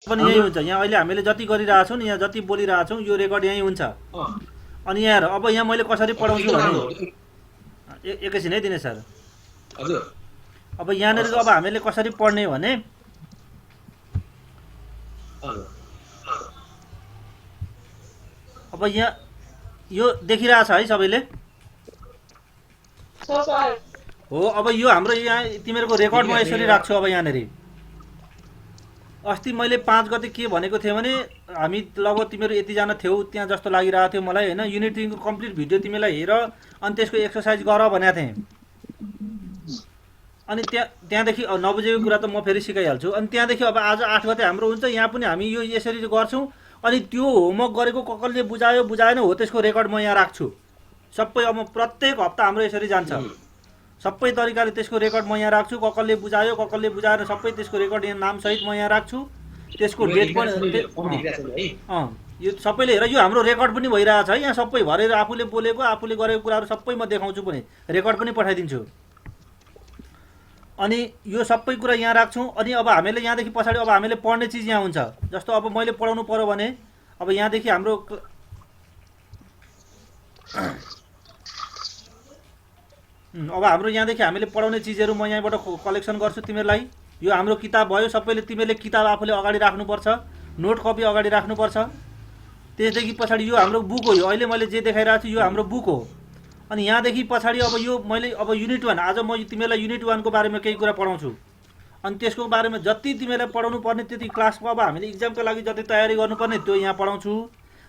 पनि यही हुन्छ। यहाँ अहिले हामीले जति गरिरहेछौँ नि, यहाँ जति बोलिरहेछौँ यो रेकर्ड यहीँ हुन्छ। अनि यहाँ अब यहाँ मैले कसरी पढाउँछु भने एकैछिन है दिनेश सर। हजुर अब यहाँनिर अब हामीले कसरी पढ्ने भने अब यहाँ यो देखिरहेछ है सबैले? हो। अब यो हाम्रो यहाँ तिमीहरूको रेकर्ड म यसरी राख्छु। अब यहाँनिर अस्ति मैले 5 गते के भनेको थिएँ भने हामी लगभग तिमीहरू यतिजना थियौ त्यहाँ जस्तो लागिरहेको थियो मलाई होइन। युनिट 3 को कम्प्लिट भिडियो तिमीलाई हेर अनि त्यसको एक्सर्साइज गर भनेको थिएँ। अनि त्यहाँदेखि 9 बजेको कुरा त म फेरि सिकाइहाल्छु। अनि त्यहाँदेखि अब आज 8 गते हाम्रो हुन्छ, यहाँ पनि हामी यो यसरी गर्छौँ। अनि त्यो होमवर्क गरेको कसले बुझायो बुझाएन हो त्यसको रेकर्ड म यहाँ राख्छु सबै। अब प्रत्येक हप्ता हाम्रो यसरी जान्छ सबै तरिकाले त्यसको रेकर्ड म यहाँ राख्छु। कसले बुझायो कसले बुझाएन सबै त्यसको रेकर्ड यहाँ नामसहित म यहाँ राख्छु। त्यसको डेट पनि यो सबैले हेर। यो हाम्रो रेकर्ड पनि भइरहेछ है यहाँ सबै भरेर आफूले बोलेको आफूले गरेको कुराहरू सबै म देखाउँछु पनि, रेकर्ड पनि पठाइदिन्छु। अनि यो सबै कुरा यहाँ राख्छौँ। अनि अब हामीले यहाँदेखि पछाडि अब हामीले पढ्ने चिज यहाँ हुन्छ। जस्तो अब मैले पढाउनु पर्यो भने अब यहाँदेखि हाम्रो अब हाम्रो यहाँदेखि हामीले पढाउने चिजहरू म यहाँबाट कलेक्सन गर्छु तिमीहरूलाई। यो हाम्रो किताब भयो। सबैले तिमीहरूले किताब आफूले अगाडि राख्नुपर्छ, नोट कपी अगाडि राख्नुपर्छ। त्यसदेखि पछाडि यो हाम्रो बुक हो। यो अहिले मैले जे देखाइरहेको छु यो हाम्रो बुक हो। अनि यहाँदेखि पछाडि अब यो मैले अब युनिट 1 आज म तिमीलाई युनिट 1 को बारेमा केही कुरा पढाउँछु। अनि त्यसको बारेमा जति तिमीलाई पढाउनु पर्ने त्यति क्लासको अब हामीले इक्जामको लागि जति तयारी गर्नुपर्ने त्यो यहाँ पढाउँछु।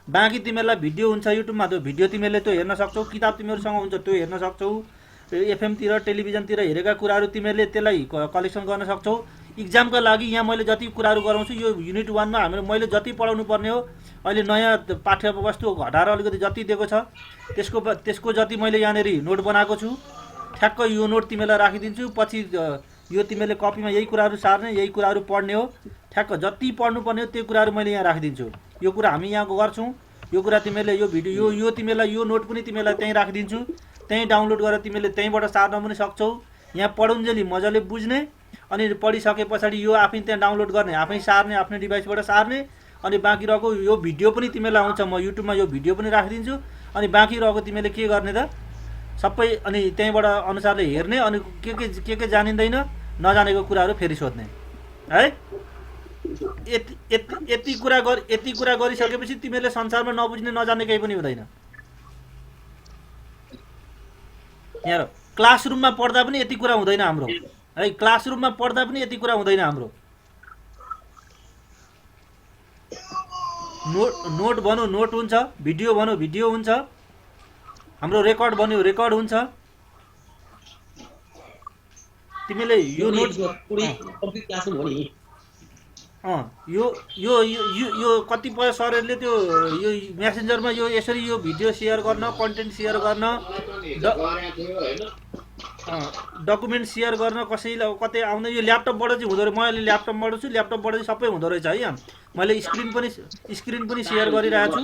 बाँकी तिमीहरूलाई भिडियो हुन्छ युट्युबमा, त्यो भिडियो तिमीहरूले त्यो हेर्न सक्छौ। किताब तिमीहरूसँग हुन्छ त्यो हेर्न सक्छौ। एफएमतिर टेलिभिजनतिर हेरेका कुराहरू तिमीहरूले त्यसलाई कलेक्सन गर्न सक्छौ। इक्जामका लागि यहाँ मैले जति कुराहरू गराउँछु यो युनिट 1 मा हामीले मैले जति पढाउनु पर्ने हो अहिले नयाँ पाठ्यवस्तु घटाएर अलिकति जति दिएको छ त्यसको जति मैले यहाँनिर नोट बनाएको छु ठ्याक्क यो नोट तिमीलाई राखिदिन्छु। पछि यो तिमीले कपीमा यही कुराहरू सार्ने यही कुराहरू पढ्ने हो। ठ्याक्क जति पढ्नुपर्ने हो त्यो कुराहरू मैले यहाँ राखिदिन्छु। यो कुरा हामी यहाँ गर्छौँ। यो कुरा तिमीले यो भिडियो यो तिमीलाई यो नोट पनि तिमीलाई त्यहीँ राखिदिन्छु। त्यहीँ डाउनलोड गरेर तिमीले त्यहीँबाट सार्न पनि सक्छौ। यहाँ पढुन्जेली मजाले बुझ्ने अनि पढिसके पछाडि यो आफै त्यहाँ डाउनलोड गर्ने आफै सार्ने आफ्नै डिभाइसबाट सार्ने। अनि बाँकी रहेको यो भिडियो पनि तिमीलाई आउँछ। म युट्युबमा यो भिडियो पनि राखिदिन्छु। अनि बाँकी रहेको तिमीले के गर्ने त सबै अनि त्यहीँबाट अनुसारले हेर्ने। अनि के जानिँदैन नजानेको कुराहरू फेरि सोध्ने है। यति कुरा गरिसकेपछि तिमीले संसारमा नबुझ्ने नजाने केही पनि हुँदैन। यहाँ क्लासरुममा पढ्दा पनि यति कुरा हुँदैन हाम्रो है। क्लासरुममा पढ्दा पनि यति कुरा हुँदैन हाम्रो। नोट भनौँ नोट हुन्छ, भिडियो भनौँ भिडियो हुन्छ, हाम्रो रेकर्ड भन्यो रेकर्ड हुन्छ। तिमीले यो नोट यो कतिपय सरहरूले त्यो यो मेसेन्जरमा यो यसरी यो भिडियो सेयर गर्न कन्टेन्ट सेयर गर्न डकुमेन्ट सेयर गर्न कसैलाई कतै आउँदा यो ल्यापटपबाट चाहिँ हुँदो रहेछ। म अहिले ल्यापटपबाट छु, ल्यापटपबाट चाहिँ सबै हुँदो रहेछ है। यहाँ मैले स्क्रिन पनि सेयर गरिरहेको छु।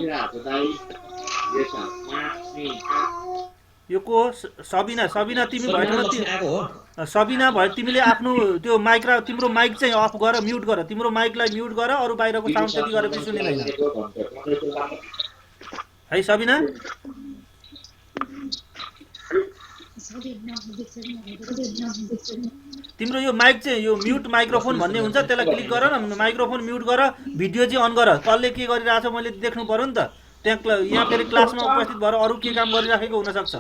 यो को सबिना तिमी भएन सबिना भयो। तिमीले आफ्नो त्यो माइक र तिम्रो माइक चाहिँ अफ गर, म्युट गर। तिम्रो माइकलाई म्युट गर, अरू बाहिरको साउन्ड त्यति गरेपछि सुनिँदैन है सबिना। तिम्रो यो माइक चाहिँ यो म्युट माइक्रोफोन भन्ने हुन्छ त्यसलाई क्लिक गर न, माइक्रोफोन म्युट गर, भिडियो चाहिँ अन गर। कसले के गरिरहेछ मैले देख्नु पर्यो नि त। त्यहाँ यहाँ फेरि क्लासमा उपस्थित भएर अरू के काम गरिराखेको हुनसक्छ।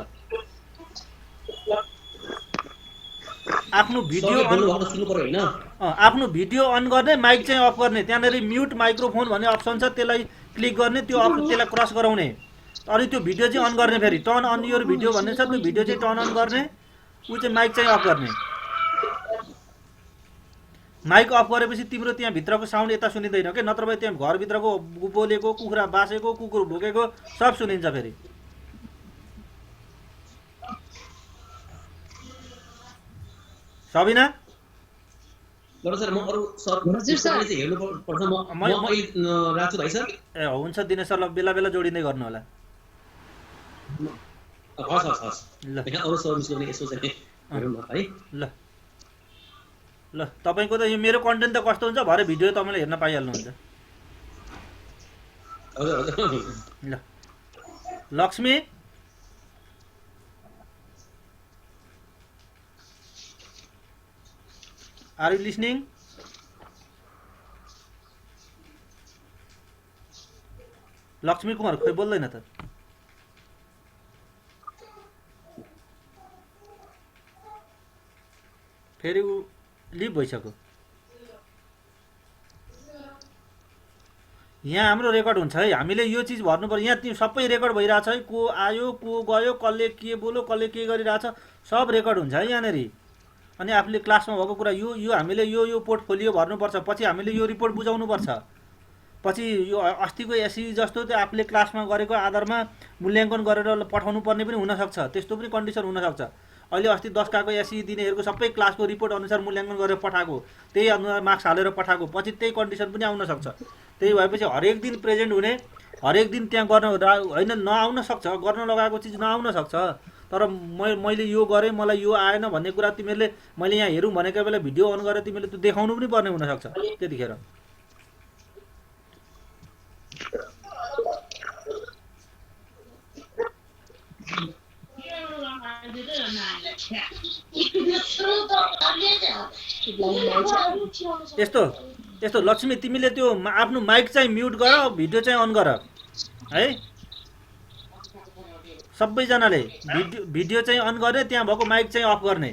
आफ्नो भिडियो अन गर्ने, माइक चाहिँ अफ गर्ने। त्यहाँनिर म्युट माइक्रोफोन भन्ने अप्सन छ त्यसलाई क्लिक गर्ने, त्यसलाई क्रस गराउने। अनि त्यो भिडियो चाहिँ अन गर्ने, फेरि टर्न अन योर भिडियो भन्ने छ त्यो भिडियो चाहिँ टर्न अन गर्ने। ऊ चाहिँ माइक चाहिँ अफ गर्ने। माइक अफ गरेपछि तिम्रो त्यहाँ भित्रको साउन्ड यता सुनिँदैन के, नत्र भए त्यहाँ घरभित्रको बोलेको कुखुरा बासेको कुकुर भुकेको सब सुनिन्छ फेरि। सबिना ए हुन्छ दिनेश सरलाई बेला बेला जोडिँदै गर्नु होला। ल ल तपाईँको त यो मेरो कन्टेन्ट त कस्तो हुन्छ भरे भिडियो तपाईँले हेर्न पाइहाल्नुहुन्छ। ल Lakshmi are you listening? Lakshmi Kumar खोइ बोल्दैन त। फेरि ऊ लिभ भइसक्यो। यहाँ हाम्रो रेकर्ड हुन्छ है, हामीले यो चिज भर्नु पर्यो। यहाँ सबै रेकर्ड भइरहेछ है, को आयो को गयो, कसले के बोल्यो, कसले के गरिरहेछ, सब रेकर्ड हुन्छ है यहाँनिर। अनि आफूले क्लासमा भएको कुरा यो हामीले यो पोर्टफोलियो भर्नुपर्छ, पछि हामीले यो रिपोर्ट बुझाउनुपर्छ, पछि यो अस्तिको एसई जस्तो त्यो आफूले क्लासमा गरेको आधारमा मूल्याङ्कन गरेर पठाउनु पर्ने पनि हुनसक्छ, त्यस्तो पनि कन्डिसन हुनसक्छ। अहिले अस्ति 10 काको एसई दिनेहरूको सबै क्लासको रिपोर्ट अनुसार मूल्याङ्कन गरेर पठाएको, त्यही अनुसार मार्क्स हालेर पठाएको, पछि त्यही कन्डिसन पनि आउन सक्छ। त्यही भएपछि हरेक दिन प्रेजेन्ट हुने, हरेक दिन त्यहाँ गर्न होइन, नआउन सक्छ, गर्न लगाएको चिज नआउन सक्छ। तर मैले यो गरेँ, मलाई यो आएन भन्ने कुरा तिमीहरूले मैले यहाँ हेरौँ भनेको बेला भिडियो अन गरेर तिमीले त्यो देखाउनु पनि पर्ने हुनसक्छ त्यतिखेर। यस्तो यस्तो लक्ष्मी तिमीले त्यो आफ्नो माइक चाहिँ म्युट गर, भिडियो चाहिँ अन गर है। सबैजनाले भिडियो चाहिँ अन गर्ने, त्यहाँ भएको माइक चाहिँ अफ गर्ने।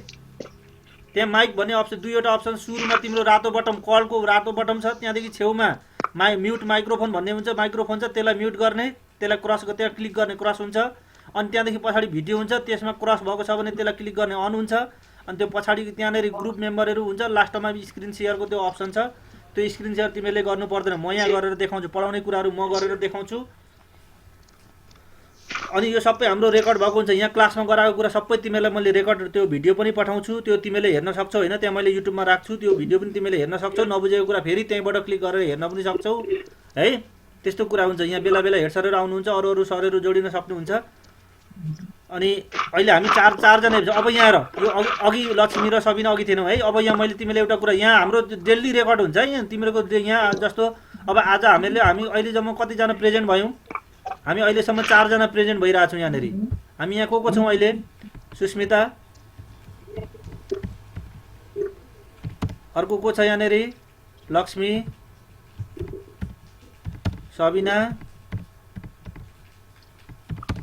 त्यहाँ माइक भन्ने अप्सन, दुईवटा अप्सन, सुरुमा तिम्रो रातो बटम, कलको रातो बटम छ, त्यहाँदेखि छेउमा म्युट माइक्रोफोन भन्ने हुन्छ, माइक्रोफोन छ, त्यसलाई म्युट गर्ने, त्यसलाई क्रस, त्यहाँ क्लिक गर्ने, क्रस हुन्छ। अनि त्यहाँदेखि पछाडि भिडियो हुन्छ, त्यसमा क्रस भएको छ भने त्यसलाई क्लिक गर्ने, अन हुन्छ। अनि त्यो पछाडि त्यहाँनिर ग्रुप मेम्बरहरू हुन्छ, लास्टमा स्क्रिन सेयरको त्यो अप्सन छ, त्यो स्क्रिन सेयर तिमीले गर्नु पर्दैन, म यहाँ गरेर देखाउँछु, पढाउने कुराहरू म गरेर देखाउँछु। अनि यो सबै हाम्रो रेकर्ड भएको हुन्छ, यहाँ क्लासमा गराएको कुरा सबै तिमीलाई मैले रेकर्ड, त्यो भिडियो पनि पठाउँछु, त्यो तिमीले हेर्न सक्छौ होइन, त्यहाँ मैले युट्युबमा राख्छु, त्यो भिडियो पनि तिमीले हेर्न सक्छौ। नबुझेको कुरा फेरि त्यहीँबाट क्लिक गरेर हेर्न पनि सक्छौ है। त्यस्तो कुरा हुन्छ। यहाँ बेला बेला हेड सरहरू आउनुहुन्छ, अरू सरहरू जोडिन सक्नुहुन्छ। अनि अहिले हामी चारजना हेर्छौँ। अब यहाँ हेर, यो अघि लक्ष्मी र सबिना अघि थिएनौँ है। अब यहाँ मैले तिमीले एउटा कुरा, यहाँ हाम्रो डेली रेकर्ड हुन्छ है, यहाँ तिमीहरूको यहाँ जस्तो अब आज हामी अहिलेसम्म कतिजना प्रेजेन्ट भयौँ, हामी अहिलेसम्म 4 जना प्रेजेन्ट भइरहेछौँ यहाँनिर। हामी यहाँ को छौँ अहिले? सुस्मिता, अर्को को छ यहाँनिर? लक्ष्मी, सबिना,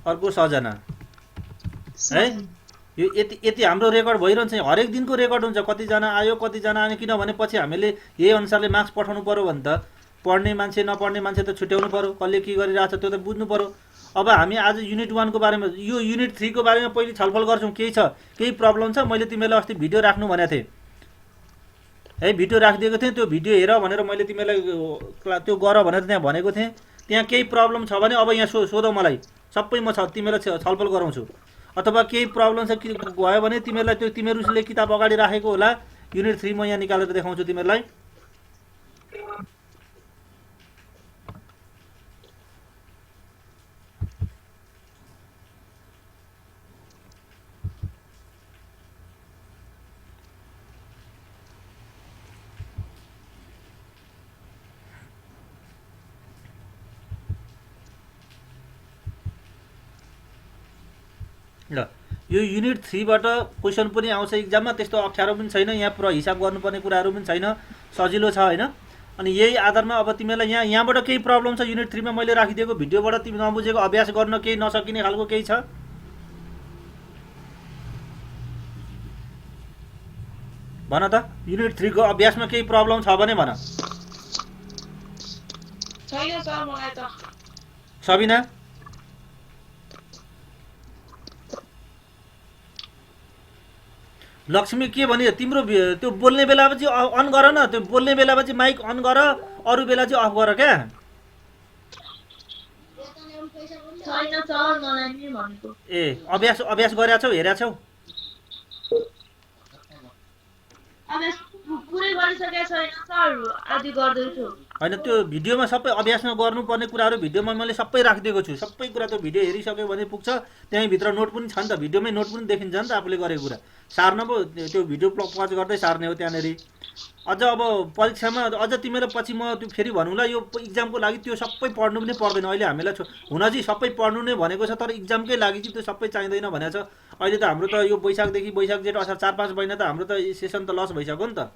अर्को सजना है। यो यति हाम्रो रेकर्ड भइरहन्छ, हरेक दिनको रेकर्ड हुन्छ, कतिजना आयो कतिजना आयो। किनभने पछि हामीले यही अनुसारले मार्क्स पठाउनु पर्यो भने त पढ्ने मान्छे नपढ्ने मान्छे त छुट्याउनु पर्यो, कसले के गरिरहेछ त्यो त बुझ्नु पर्यो। अब हामी आज युनिट 1 को बारेमा, यो युनिट 3 को बारेमा पहिले छलफल गर्छौँ। केही छ, केही प्रब्लम छ? मैले तिमीलाई अस्ति भिडियो राख्नु भनेको थिएँ है, भिडियो राखिदिएको थिएँ, त्यो भिडियो हेर भनेर मैले तिमीलाई त्यो गर भनेर त्यहाँ भनेको थिएँ। त्यहाँ केही प्रब्लम छ भने अब यहाँ सोध मलाई, सबै म तिमीलाई छलफल गराउँछु। अथवा केही प्रब्लम छ भयो भने तिमीहरूलाई त्यो तिमीहरूले किताब अगाडि राखेको होला, युनिट 3 म यहाँ निकालेर देखाउँछु तिमीहरूलाई। ल यो युनिट 3 बाट क्वेसन पनि आउँछ इक्जाममा, त्यस्तो अप्ठ्यारो पनि छैन, यहाँ हिसाब गर्नुपर्ने कुराहरू पनि छैन, सजिलो छ होइन। अनि यही आधारमा अब तिमीलाई यहाँबाट केही प्रब्लम छ युनिट 3 मा मैले राखिदिएको भिडियोबाट तिमी नबुझेको, अभ्यास गर्न केही नसकिने खालको केही छ? भन त, युनिट 3 को अभ्यासमा केही प्रब्लम छ भने भन। छैन सर मलाई त। सबिना, लक्ष्मी के भने तिम्रो त्यो बोल्ने बेला चाहिँ अन गर न, त्यो बोल्ने बेला चाहिँ माइक अन गर, अरू बेला चाहिँ अफ गर क्या। छैन सर मलाई नि भनेको। ए अभ्यास गरेका छौ, हेरेका छौ? अभ्यास पुरै गरिसकेको छैन सर, आदि गर्दैछु। होइन त्यो भिडियोमा सबै अभ्यासमा गर्नुपर्ने कुराहरू भिडियोमा मैले सबै राखिदिएको छु। सबै कुरा त्यो भिडियो हेरिसक्यो भने पुग्छ। त्यहीँभित्र नोट पनि छ नि त, भिडियोमै नोट पनि देखिन्छ नि त आफूले गरेको कुरा। सार्न पो त्यो भिडियो पज गर्दै सार्ने हो त्यहाँनिर। अझ अब परीक्षामा अझ तिमीले पछि म त्यो फेरि भनौँला, यो इक्जामको लागि त्यो सबै पढ्नु पनि पर्दैन अहिले हामीलाई। हुन चाहिँ सबै पढ्नु नै भनेको छ, तर इक्जामकै लागि चाहिँ त्यो सबै चाहिँदैन भनेको छ। अहिले त हाम्रो त यो बैशाखदेखि बैशाख जेठ असार 4-5 महिना त हाम्रो त सेसन त लस भइसक्यो नि त।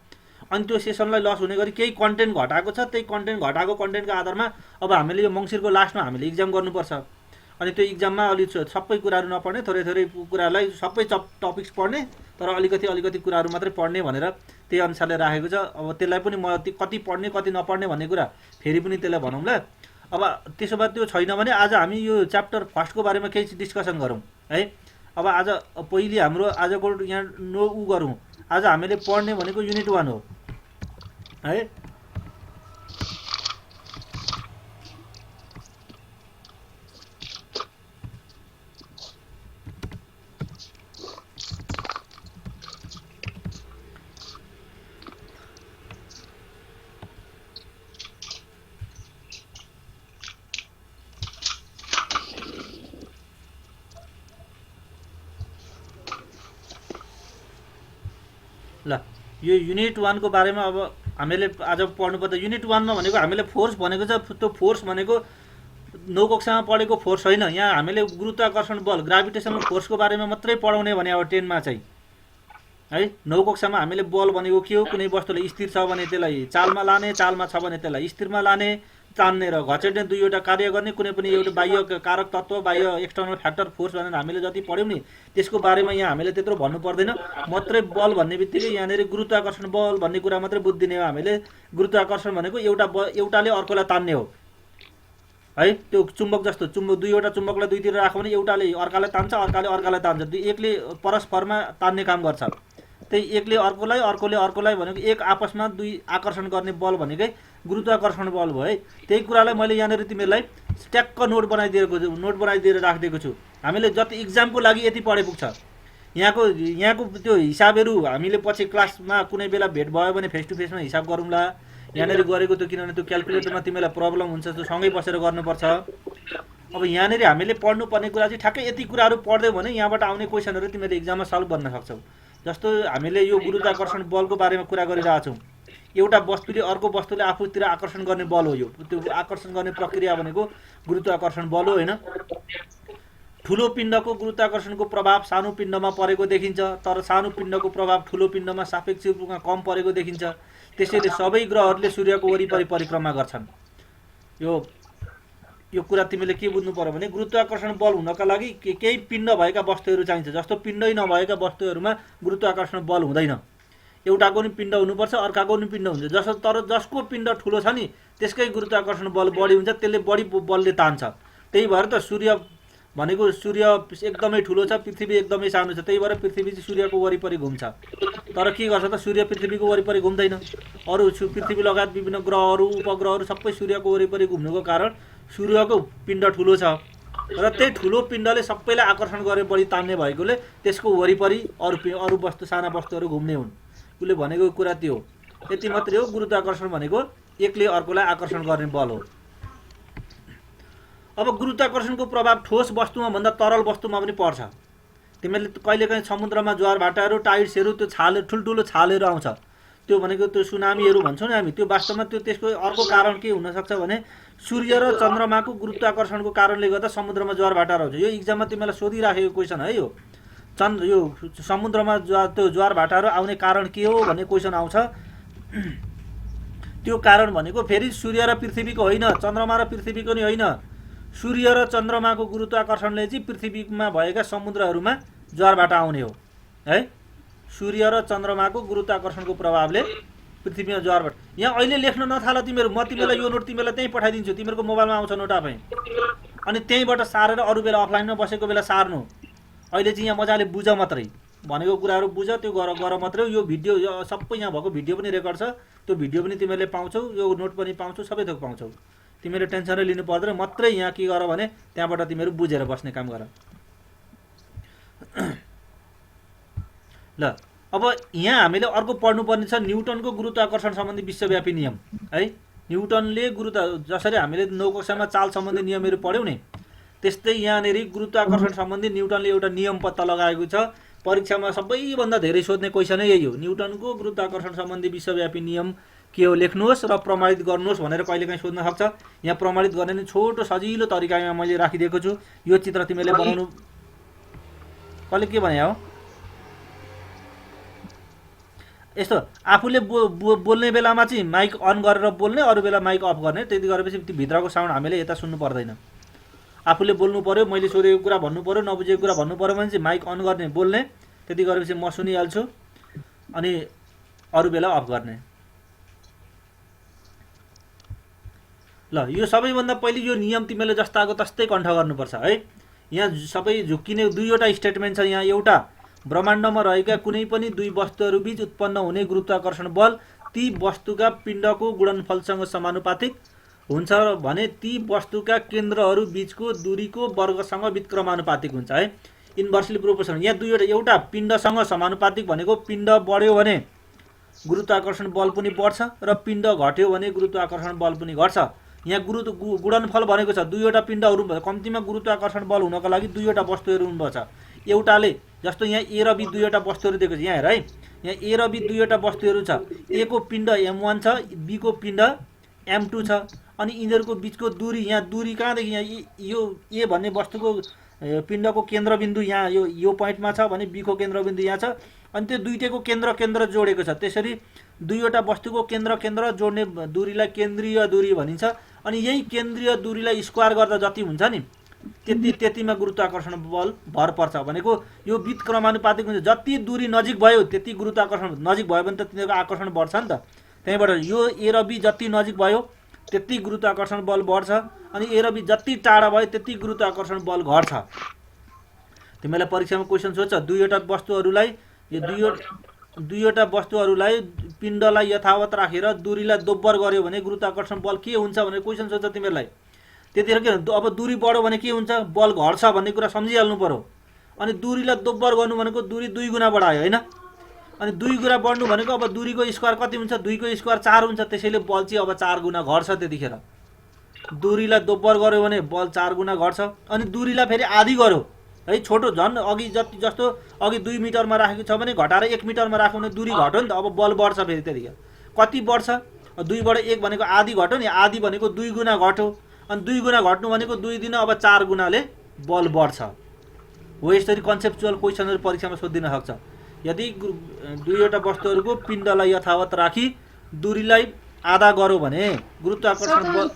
अनि त्यो सेसनलाई लस हुने गरी केही कन्टेन्ट घटाएको छ, त्यही घटाएको कन्टेन्टको आधारमा अब हामीले यो मङ्सिरको लास्टमा हामीले इक्जाम गर्नुपर्छ। अनि त्यो इक्जाममा अलिक सबै कुराहरू नपढ्ने, थोरै थोरै कुरालाई सबै टपिक्स पढ्ने, तर अलिकति कुराहरू मात्रै पढ्ने भनेर त्यही अनुसारले राखेको छ। अब त्यसलाई पनि म कति पढ्ने कति नपढ्ने भन्ने कुरा फेरि पनि त्यसलाई भनौँला। अब त्यसो भए त्यो छैन भने आज हामी यो च्याप्टर फर्स्टको बारेमा केही डिस्कसन गरौँ है। अब आज पहिले हाम्रो आजको यहाँ गरौँ। आज हामीले पढ्ने भनेको युनिट 1 हो है। ल यो युनिट 1 को बारेमा अब हामीले आज पढ्नुपर्दा युनिट 1 मा भनेको हामीले फोर्स भनेको छ। त्यो फोर्स भनेको 9 कक्षामा पढेको फोर्स होइन। यहाँ हामीले गुरुत्वाकर्षण बल ग्राभिटेसनल फोर्सको बारेमा मात्रै पढाउने भने अब 10 मा चाहिँ है। 9 कक्षामा हामीले बल भनेको के हो, कुनै वस्तुले स्थिर छ भने त्यसलाई चालमा लाने, चालमा छ भने त्यसलाई स्थिरमा लाने, तान्ने र घचेट्ने दुईवटा कार्य गर्ने, कुनै पनि एउटा बाह्य कारक तत्त्व बाह्य एक्सटर्नल फ्याक्टर फोर्स भनेर हामीले जति पढ्यौँ नि त्यसको बारेमा यहाँ हामीले त्यत्रो भन्नु पर्दैन। मात्रै बल भन्ने बित्तिकै यहाँनिर गुरुत्वाकर्षण बल भन्ने कुरा मात्रै बुझिदिने हो हामीले। गुरुत्वाकर्षण भनेको एउटाले अर्कोलाई तान्ने हो है। त्यो चुम्बक जस्तो दुईवटा चुम्बकलाई दुईतिर राख्यो भने एउटाले अर्कालाई तान्छ, अर्काले अर्कालाई तान्छ। एकले परस्परमा तान्ने काम गर्छ। त्यही एकले अर्कोलाई अर्कोले अर्कोलाई भनेको एक आपसमा दुई आकर्षण गर्ने बल भनेकै गुरुत्वाकर्षण बल भयो है। त्यही कुरालाई मैले यहाँनिर तिमीहरूलाई ट्याक्क नोट बनाइदिएर राखिदिएको छु। हामीले जति इक्जामको लागि यति पढे पुग्छ। यहाँको त्यो हिसाबहरू हामीले पछि क्लासमा कुनै बेला भेट भयो भने फेस टु फेसमा हिसाब गरौँला। यहाँनिर गरेको त्यो किनभने त्यो क्यालकुलेटरमा तिमीलाई प्रब्लम हुन्छ, त्यो सँगै बसेर गर्नुपर्छ। अब यहाँनिर हामीले पढ्नुपर्ने कुरा चाहिँ ठ्याक्कै यति कुराहरू पढ्यौ भने यहाँबाट आउने क्वेसनहरू तिमीले इक्जाममा सल्भ गर्न सक्छौ। जस्तो हामीले यो गुरुत्वाकर्षण बलको बारेमा कुरा गरिरहेछौँ। एउटा वस्तुले अर्को वस्तुले आफूतिर आकर्षण गर्ने बल हो। यो त्यो आकर्षण गर्ने प्रक्रिया भनेको गुरुत्वाकर्षण बल हो होइन। ठुलो पिण्डको गुरुत्वाकर्षणको प्रभाव सानो पिण्डमा परेको देखिन्छ, तर सानो पिण्डको प्रभाव ठुलो पिण्डमा सापेक्ष रूपमा कम परेको देखिन्छ। त्यसैले सबै ग्रहहरूले सूर्यको वरिपरि परिक्रमा गर्छन्। यो कुरा तिमीले के बुझ्नु पर्यो भने गुरुत्वाकर्षण बल हुनका लागि केही पिण्ड भएका वस्तुहरू चाहिन्छ। जस्तो पिण्डै नभएका वस्तुहरूमा गुरुत्वाकर्षण बल हुँदैन। एउटाको नि पिण्ड हुनुपर्छ, अर्काको नि पिण्ड हुन्छ। तर जसको पिण्ड ठुलो छ नि त्यसकै गुरुत्वाकर्षण बल बढी हुन्छ, त्यसले बढी बलले तान्छ। त्यही भएर त सूर्य भनेको सूर्य एकदमै ठुलो छ, पृथ्वी एकदमै सानो छ। त्यही भएर पृथ्वी चाहिँ सूर्यको वरिपरि घुम्छ। तर के गर्छ त सूर्य पृथ्वीको वरिपरि घुम्दैन। अरू पृथ्वी लगायत विभिन्न ग्रहहरू उपग्रहहरू सबै सूर्यको वरिपरि घुम्नुको कारण सूर्यको पिण्ड ठुलो छ र त्यही ठुलो पिण्डले सबैलाई आकर्षण गरे बढी तान्ने भएकोले त्यसको वरिपरि अरू वस्तु साना वस्तुहरू घुम्ने हुन्। उसले भनेको कुरा त्यो हो। यति मात्रै हो। गुरुत्वाकर्षण भनेको एकले अर्कोलाई आकर्षण गर्ने बल हो। अब गुरुत्वाकर्षणको प्रभाव ठोस वस्तुमा भन्दा तरल वस्तुमा पनि पर्छ। तिमीले कहिलेकाहीँ समुद्रमा ज्वार भाटाहरू टाइड्सहरू त्यो ठुल्ठुलो छालहरू आउँछ। त्यो भनेको त्यो सुनामीहरू भन्छौँ नि हामी। त्यो वास्तवमा त्यसको अर्को कारण के हुनसक्छ भने सूर्य र चन्द्रमाको गुरुत्वाकर्षणको कारणले गर्दा समुद्रमा ज्वार भाटाहरू आउँछ। यो इक्जाममा तिमीलाई सोधिराखेको क्वेसन है। यो समुद्रमा त्यो ज्वार भाटाहरू आउने कारण के हो भन्ने क्वेसन आउँछ। त्यो कारण भनेको फेरि सूर्य र पृथ्वीको होइन, चन्द्रमा र पृथ्वीको नि होइन। सूर्य र चन्द्रमाको गुरुत्वाकर्षणले चाहिँ पृथ्वीमा भएका समुद्रहरूमा ज्वारभाटा आउने हो है। सूर्य र चन्द्रमाको गुरुत्वाकर्षणको प्रभावले पृथ्वीमा ज्वारभाटा। यहाँ अहिले लेख्न नथाल तिमीहरू। म तिमीलाई यो नोट तिमीलाई त्यहीँ पठाइदिन्छु। तिमीहरूको मोबाइलमा आउँछ नोट आफै। अनि त्यहीँबाट सारेर अरू बेला अफलाइनमा बसेको बेला सार्नु। अहिले चाहिँ यहाँ मजाले बुझ मात्रै। भनेको कुराहरू बुझ, त्यो गर मात्रै। यो भिडियो सबै यहाँ भएको भिडियो पनि रेकर्ड छ। त्यो भिडियो पनि तिमीहरूले पाउँछौ, यो नोट पनि पाउँछौ, सबै थोक पाउँछौ। तिमीले टेन्सनै लिनु पर्दैन। मात्रै यहाँ के गर भने त्यहाँबाट तिमीहरू बुझेर बस्ने काम गर। ल अब यहाँ हामीले अर्को पढ्नुपर्ने छ न्युटनको गुरुत्वाकर्षण सम्बन्धी विश्वव्यापी नियम है। न्युटनले जसरी हामीले 9 कक्षामा चाल सम्बन्धी नियमहरू पढ्यौँ नि, त्यस्तै यहाँनिर गुरुत्वाकर्षण सम्बन्धी न्युटनले एउटा नियम पत्ता लगाएको छ। परीक्षामा सबैभन्दा धेरै सोध्ने क्वेसनै यही हो, न्युटनको गुरुत्वाकर्षण सम्बन्धी विश्वव्यापी नियम के हो लेख्नुहोस् र प्रमाणित गर्नुहोस् भनेर कहिलेकाहीँ सोध्न सक्छ। यहाँ प्रमाणित गर्ने नि छोटो सजिलो तरिकामा मैले राखिदिएको छु। यो चित्र तिमीले बनाउनु कसले के भने हो यस्तो आफूले बोल्ने बेलामा चाहिँ माइक अन गरेर बोल्ने, अरू बेला माइक अफ गर्ने। त्यति गरेपछि त्यो भित्रको साउन्ड हामीले यता सुन्नु पर्दैन। आफूले बोल्नु पर्यो, मैले सोधेको कुरा भन्नु पर्यो, नबुझेको कुरा भन्नु पर्यो भने चाहिँ माइक अन गर्ने बोल्ने। त्यति गरेपछि म सुनिहाल्छु अनि अरू बेला अफ गर्ने। ल यो सबैभन्दा पहिले यो नियम तिमीले जस्ताको तस्तै कण्ठ गर्नुपर्छ है। यहाँ सबै झुक्किने दुईवटा स्टेटमेन्ट छ। यहाँ एउटा ब्रह्माण्डमा रहेका कुनै पनि दुई वस्तुहरू बीच उत्पन्न हुने गुरुत्वाकर्षण बल ती वस्तुका पिण्डको गुणनफलसँग समानुपातिक हुन्छ भने ती वस्तुका केन्द्रहरू बीचको दूरीको वर्गसँग व्युत्क्रमानुपातिक हुन्छ है। Inversely proportional. यहाँ दुईवटा, एउटा पिण्डसँग समानुपातिक भनेको पिण्ड बढ्यो भने गुरुत्वाकर्षण बल पनि बढ्छ र पिण्ड घट्यो भने गुरुत्वाकर्षण बल पनि घट्छ। यहाँ गुणनफल भनेको छ दुईवटा पिण्डहरू कम्तीमा गुरुत्वाकर्षण बल हुनको लागि दुईवटा वस्तुहरू हुनुपर्छ। एउटाले जस्तो यहाँ ए र बी दुईवटा वस्तुहरू दिएको छ यहाँ हेर है। यहाँ ए र बी दुईवटा वस्तुहरू छ। ए को पिण्ड m1 छ, बी को पिण्ड m2 छ। अनि यिनीहरूको बिचको दूरी, यहाँ दूरी कहाँदेखि यहाँ यो ए भन्ने वस्तुको पिण्डको केन्द्रबिन्दु यहाँ यो पोइन्टमा छ भने बी को केन्द्रबिन्दु यहाँ छ। अनि त्यो दुईटैको केन्द्र जोडेको छ। त्यसरी दुईवटा वस्तुको केन्द्र जोड्ने दूरीलाई केन्द्रीय दूरी भनिन्छ। अनि यही केन्द्रीय दूरीलाई स्क्वायर गर्दा जति हुन्छ नि त्यतिमा गुरुत्वाकर्षण बल भर पर्छ भनेको यो व्युत्क्रमानुपातिक हुन्छ। जति दूरी नजिक भयो त्यति गुरुत्वाकर्षण नजिक भयो भने त तिनीहरूको आकर्षण बढ्छ नि त। त्यहीबाट यो ए र बी जति नजिक भयो त्यति गुरुत्वाकर्षण बल बढ्छ अनि ए र बी जति टाढा भयो त्यति गुरुत्वाकर्षण बल घट्छ। तिमीलाई परीक्षामा क्वेसन सोध्छ दुईवटा वस्तुहरूलाई पिण्डलाई यथावत राखेर दूरीलाई दोब्बर गर्यो भने गुरुत्वाकर्षण बल के हुन्छ भनेर क्वेसन सोध्छ तिमीहरूलाई। त्यतिखेर के अब दूरी बढ्यो भने के हुन्छ, बल घट्छ भन्ने कुरा सम्झिहाल्नु पर्यो। अनि दूरीलाई दोब्बर गर्नु भनेको दूरी 2 गुणा बढायो होइन। अनि 2 गुणा बढ्नु भनेको अब दूरीको स्क्वायर कति हुन्छ, 2 को स्क्वायर 4 हुन्छ। त्यसैले बल चाहिँ अब 4 गुणा घट्छ। त्यतिखेर दूरीलाई दोब्बर गर्यो भने बल 4 गुणा घट्छ। अनि दूरीलाई फेरि आधी गर्यो है, छोटो झन् अघि जस्तो अघि 2 मिटरमा राखेको छ भने घटाएर 1 मिटरमा राख्यो भने दूरी घट्यो नि त। अब बल बढ्छ फेरि। त्यतिखेर कति बढ्छ, 2 बाट 1 भनेको आधी घट्यो नि, आधी भनेको 2 गुणा घट्यो। अनि 2 गुणा घट्नु भनेको 2 दिन अब 4 गुणाले बल बढ्छ। हो यसरी कन्सेप्चुअल क्वेसनहरू परीक्षामा सोधिन सक्छ। यदि दुईवटा वस्तुहरूको पिण्डलाई यथावत राखी दूरीलाई आधा गर्यो भने गुरुत्वाकर्षण बल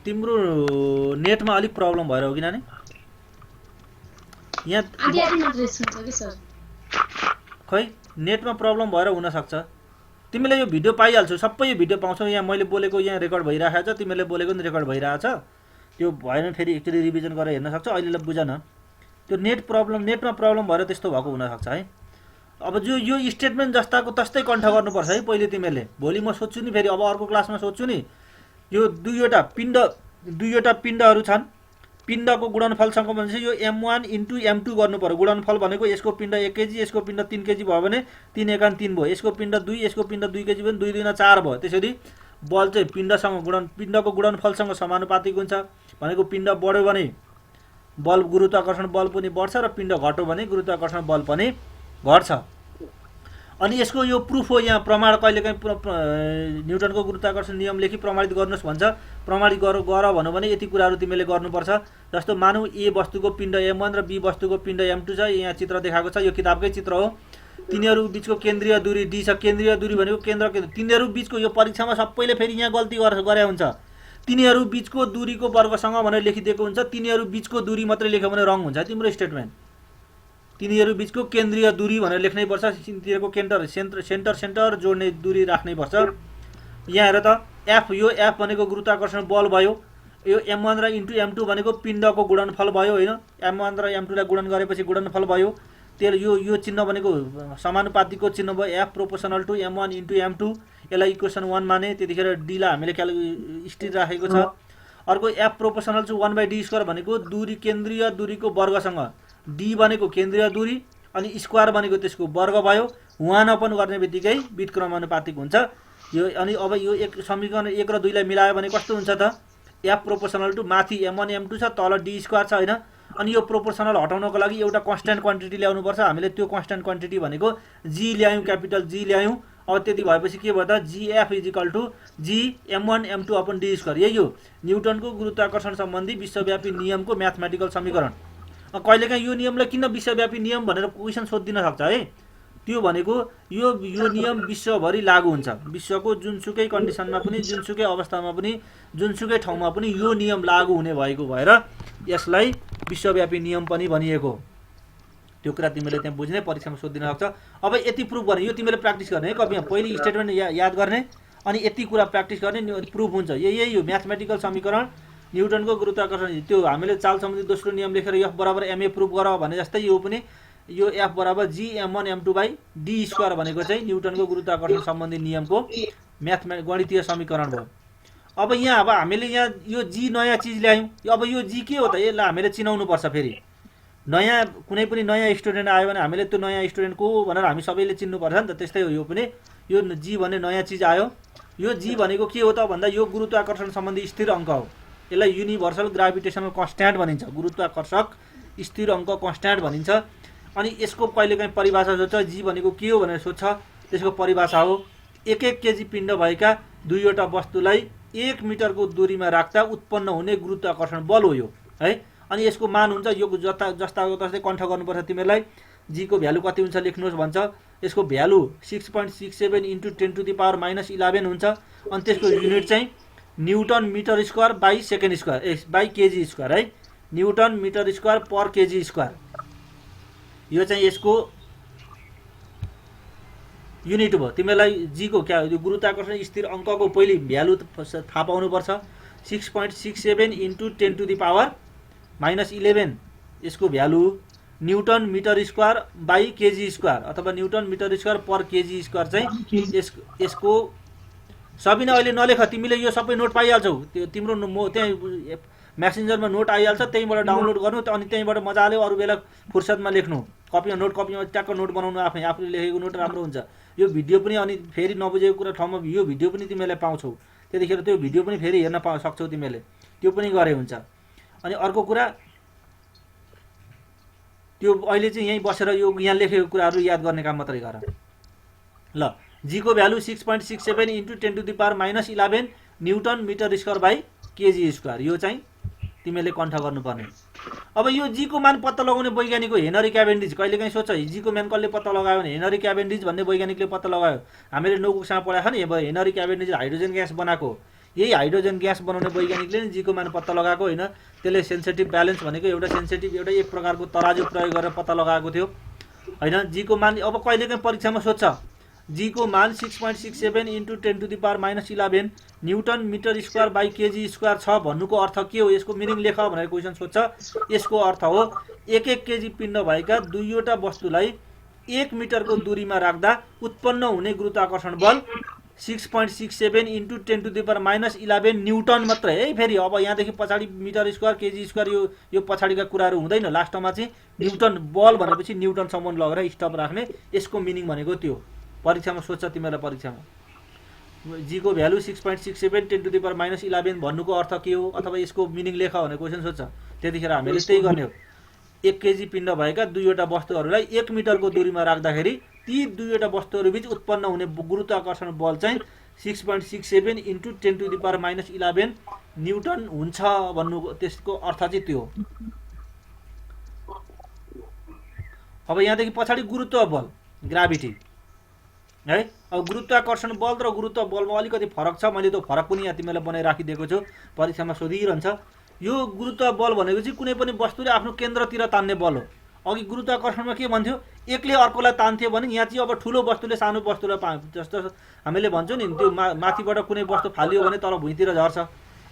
तिम्रो नेटमा अलिक प्रब्लम भएर हो कि नानी? यहाँ खै नेटमा प्रब्लम भएर हुनसक्छ। तिमीले यो भिडियो पाइहाल्छौ, सबै यो भिडियो पाउँछौ। यहाँ मैले बोलेको यहाँ रेकर्ड भइरहेको छ, तिमीले बोलेको पनि रेकर्ड भइरहेको छ। त्यो भएन फेरि एकचोटि रिभिजन गरेर हेर्न सक्छौ। अहिलेलाई बुझ न, त्यो नेटमा प्रब्लम भएर त्यस्तो भएको हुनसक्छ है। अब यो स्टेटमेन्ट जस्ताको तस्तै कण्ठ गर्नुपर्छ है पहिले तिमीले। भोलि म सोध्छु नि फेरि, अब अर्को क्लासमा सोध्छु नि। यो दुईवटा पिण्डहरू छन्, पिण्डको गुणनफलसँग भनेपछि यो m1 × m2 गर्नु पर्यो। गुणनफल भनेको यसको पिण्ड 1 केजी, यसको पिण्ड 3 केजी भयो भने 3 × 3 भयो। यसको पिण्ड 2, यसको पिण्ड 2 केजी भयो भने 2 × 2 = 4 भयो। त्यसरी बल चाहिँ पिण्डको गुणनफलसँग समानुपातिक हुन्छ भनेको पिण्ड बढ्यो भने बल गुरुत्वाकर्षण बल पनि बढ्छ र पिण्ड घट्यो भने गुरुत्वाकर्षण बल पनि घट्छ। अनि यसको यो प्रुफ हो, यहाँ प्रमाण कहिलेकाहीँ न्युटनको गुरुत्वाकर्षण नियम लेखी प्रमाणित गर्नुहोस् भन्छ। प्रमाणित गर भन्यो भने यति कुराहरू तिमीले गर्नुपर्छ। जस्तो मानौँ ए वस्तुको पिण्ड m1 र बी वस्तुको पिण्ड m2 छ। यहाँ चित्र देखाएको छ, यो किताबकै चित्र हो। तिनीहरू बिचको केन्द्रीय दूरी d छ। केन्द्रीय दूरी भनेको केन्द्र तिनीहरू बिचको, यो परीक्षामा सबैले फेरि यहाँ गल्ती गरे हुन्छ। तिनीहरू बिचको दूरीको वर्गसँग भनेर लेखिदिएको हुन्छ। तिनीहरू बिचको दूरी मात्रै लेख्यो भने रङ हुन्छ तिम्रो स्टेटमेन्ट। तिनीहरू बिचको केन्द्रीय दूरी भनेर लेख्नै पर्छ। तिनीहरूको सेन्टर जोड्ने दूरी राख्नै पर्छ। यहाँ हेर त f, यो f भनेको गुरुत्वाकर्षण बल भयो। यो m1 र × m2 भनेको पिण्डको गुणनफल भयो होइन। m1 र m2 लाई गुणन गरेपछि गुणनफल भयो। यो चिन्ह भनेको समानुपातिकको चिन्ह भयो, f proportional to m1 × m2। यसलाई इक्वेसन 1 माने। त्यतिखेर d लाई हामीले स्थिर राखेको छ। अर्को एफ प्रोपोर्सनल टु 1/d² भनेको दूरी केन्द्रीय दूरीको वर्गसँग, डी भनेको केन्द्रीय दूरी अनि स्क्वायर भनेको त्यसको वर्ग भयो, 1/n गर्ने बित्तिकै व्युत्क्रमानुपातिक हुन्छ यो। अनि अब यो एक समीकरण 1 र 2 लाई मिलायो भने कस्तो हुन्छ त, एफ प्रोपोर्सनल टु माथि m1 m2 छ, तल d² छ हैन। अनि यो प्रोपोर्सनल हटाउनको लागि एउटा कन्स्ट्यान्ट क्वान्टिटी ल्याउनु पर्छ हामीले, त्यो कन्स्ट्यान्ट क्वान्टिटी भनेको जी ल्यायौँ, क्यापिटल जी ल्यायौँ। अब त्यति भएपछि के भयो त, gf = g m1 m2 upon d²। यही हो न्युटनको गुरुत्वाकर्षण सम्बन्धी विश्वव्यापी नियमको म्याथमेटिकल समीकरण। कहिलेकाहीँ यो नियमलाई किन विश्वव्यापी नियम भनेर क्वेसन सोधिदिन सक्छ है, त्यो भनेको यो नियम विश्वभरि लागू हुन्छ, विश्वको जुनसुकै कन्डिसनमा पनि, जुनसुकै अवस्थामा पनि, जुनसुकै ठाउँमा पनि यो नियम लागू हुने भएको भएर यसलाई विश्वव्यापी नियम पनि भनिएको। त्यो कुरा तिमीले त्यहाँ बुझ्ने, परीक्षामा सोधिदिन सक्छ। अब यति प्रुफ गर्ने, यो तिमीले प्र्याक्टिस गर्ने है, कपिमा पहिलो स्टेटमेन्ट याद गर्ने अनि यति कुरा प्र्याक्टिस गर्ने, प्रुफ हुन्छ। यही हो म्याथमेटिकल समीकरण न्युटनको गुरुत्वाकर्षण। त्यो हामीले चाल सम्बन्धी दोस्रो नियम लेखेर F = ma प्रुफ गर भने जस्तै यो पनि, यो F = g m1 m2/d² भनेको चाहिँ न्युटनको गुरुत्वाकर्षण सम्बन्धी नियमको गणितीय समीकरण भयो। अब यहाँ अब हामीले यहाँ यो जी नयाँ चिज ल्यायौँ, अब यो जी के हो त, यसलाई हामीले चिनाउनु पर्छ। फेरि नयाँ कुनै पनि नयाँ स्टुडेन्ट आयो भने हामीले त्यो नयाँ स्टुडेन्ट को भनेर हामी सबैले चिन्नुपर्छ नि त, त्यस्तै हो यो पनि। यो जी भन्ने नयाँ चिज आयो, यो जी भनेको के हो त भन्दा यो गुरुत्वाकर्षण सम्बन्धी स्थिर अङ्क हो, यसलाई युनिभर्सल ग्राभिटेसनल कन्स्ट्यान्ट भनिन्छ, गुरुत्वाकर्षक स्थिर अङ्क कन्स्ट्यान्ट भनिन्छ। अनि यसको कहिलेकाहीँ परिभाषा सोध्छ, जी भनेको के हो भनेर सोध्छ, त्यसको परिभाषा हो 1 केजी पिण्ड भएका दुईवटा वस्तुलाई 1 मिटरको दूरीमा राख्दा उत्पन्न हुने गुरुत्वाकर्षण बल हो यो है। अनि यसको मान हुन्छ, यो जस्ताको तस्तै कण्ठ गर्नुपर्छ तिमीहरूलाई, जी को भ्यालु कति हुन्छ लेख्नुहोस् भन्छ। यसको भ्यालु 6.67 × 10⁻11 हुन्छ। अनि त्यसको युनिट चाहिँ newton meter square by second square by KG square है, newton meter square per KG square, यो चाहिँ यसको युनिट भयो। तिमीलाई जी को क्या गुरुत्वाकर्षण स्थिर अङ्कको पहिले भ्यालु थाहा पाउनुपर्छ, 6.67 × 10⁻11 यसको value newton meter square by KG square अथवा newton meter square per KG square चाहिँ यसको सबिना अहिले नलेख, तिमीले यो सबै नोट पाइहाल्छौ, त्यो तिम्रो त्यहाँ म्यासेन्जरमा नोट आइहाल्छ, त्यहीँबाट डाउनलोड गर्नु अनि त्यहीँबाट मजाले अरू बेला फुर्सदमा लेख्नु, कपीमा ट्याक्क नोट बनाउनु, आफूले लेखेको नोट राम्रो हुन्छ। यो भिडियो पनि अनि फेरि नबुझेको कुरा ठाउँमा यो भिडियो पनि तिमीले पाउँछौ, त्यतिखेर त्यो भिडियो पनि फेरि हेर्न सक्छौ तिमीले, त्यो पनि गरे हुन्छ। अनि अर्को कुरा त्यो अहिले चाहिँ यहीँ बसेर यो यहाँ लेखेको कुराहरू याद गर्ने काम मात्रै गर ल। जी को value 6.67 × 10⁻11 newton meter square by KG square, यो चाहिँ तिमीले कण्ठ गर्नुपर्ने। अब यो जी को मान पत्ता लगाउने वैज्ञानिक हो हेनरी क्याभेन्डिज। कहिलेकाहीँ सोच जी को मान कसले पत्ता लगायो भने हेनरी क्याभेन्डिज भन्ने वैज्ञानिकले पत्ता लगायो। हामीले नौकक्षामा पढाएको नि, हेनरी क्याभेन्डिज हाइड्रोजन ग्यास बनाएको, यही हाइड्रोजन ग्यास बनाउने वैज्ञानिकले नि जी को मान पत्ता लगाएको होइन। त्यसले सेन्सिटिभ ब्यालेन्स भनेको एउटा सेन्सिटिभ एउटा एक प्रकारको तराजु प्रयोग गरेर पत्ता लगाएको थियो होइन। जी को मान अब कहिलेकाहीँ परीक्षामा सोध्छ, जी को मान 6.67 × 10⁻11 newton meter square by KG square छ भन्नुको अर्थ के हो, यसको मिनिङ लेख भनेर क्वेसन सोध्छ। यसको अर्थ हो 1 केजी पिण्ड भएका दुईवटा वस्तुलाई 1 मिटरको दूरीमा राख्दा उत्पन्न हुने गुरुत्वाकर्षण बल 6.67 × 10⁻11 न्युटन मात्रै है। फेरि अब यहाँदेखि पछाडि मिटर स्क्वायर केजी स्क्वायर यो पछाडिका कुराहरू हुँदैन, लास्टमा चाहिँ न्युटन बल भनेपछि न्युटनसम्म लगेर स्टप राख्ने, यसको मिनिङ भनेको त्यो। परीक्षामा सोध्छ तिमीलाई, परीक्षामा जी को भ्यालु 6.67 × 10⁻11 भन्नुको अर्थ के हो अथवा यसको मिनिङ लेख भनेर क्वेसन सोध्छ, त्यतिखेर हामीले त्यही गर्ने हो। 1 केजी पिण्ड भएका दुईवटा वस्तुहरूलाई 1 मिटरको दूरीमा राख्दाखेरि ती दुईवटा वस्तुहरू बीच उत्पन्न हुने गुरुत्वाकर्षण बल चाहिँ 6.67 × 10⁻11 न्युटन हुन्छ भन्नु, त्यसको अर्थ चाहिँ त्यो हो। अब यहाँदेखि पछाडि गुरुत्व बल ग्राभिटी है। अब गुरुत्वाकर्षण बल र गुरुत्व बलमा अलिकति फरक छ, मैले त्यो फरक पनि यहाँ तिमीलाई बनाइराखिदिएको छु, परीक्षामा सोधिरहन्छ। यो गुरुत्व बल भनेको चाहिँ कुनै पनि वस्तुले आफ्नो केन्द्रतिर तान्ने बल हो। अघि गुरुत्वाकर्षणमा के भन्थ्यो, एकले अर्कोलाई तान्थ्यो भने यहाँ चाहिँ अब ठुलो वस्तुले सानो वस्तुलाई जस्तो हामीले भन्छौँ नि, त्यो माथिबाट कुनै वस्तु फालियो भने तल भुइँतिर झर्छ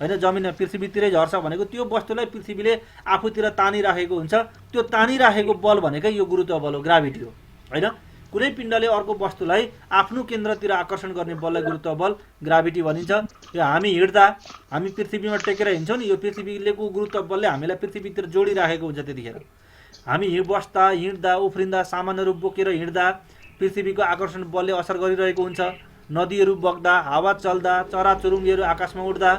होइन, जमिन पृथ्वीतिरै झर्छ भनेको त्यो वस्तुलाई पृथ्वीले आफूतिर तानिराखेको हुन्छ, त्यो तानिराखेको बल भनेकै यो गुरुत्व बल हो, ग्राभिटी हो होइन। कुनै पिण्डले अर्को वस्तुलाई आफ्नो केन्द्रतिर आकर्षण गर्ने बललाई गुरुत्व बल ग्राभिटी भनिन्छ। यो हामी हिँड्दा हामी पृथ्वीमा टेकेर हिँड्छौँ नि, यो पृथ्वीको गुरुत्व बलले हामीलाई पृथ्वीतिर जोडिराखेको हुन्छ। त्यतिखेर हामी बस्दा हिँड्दा उफ्रिँदा सामानहरू बोकेर हिँड्दा पृथ्वीको आकर्षण बलले असर गरिरहेको हुन्छ। नदीहरू बग्दा, हावा चल्दा, चराचुरुङ्गीहरू आकाशमा उड्दा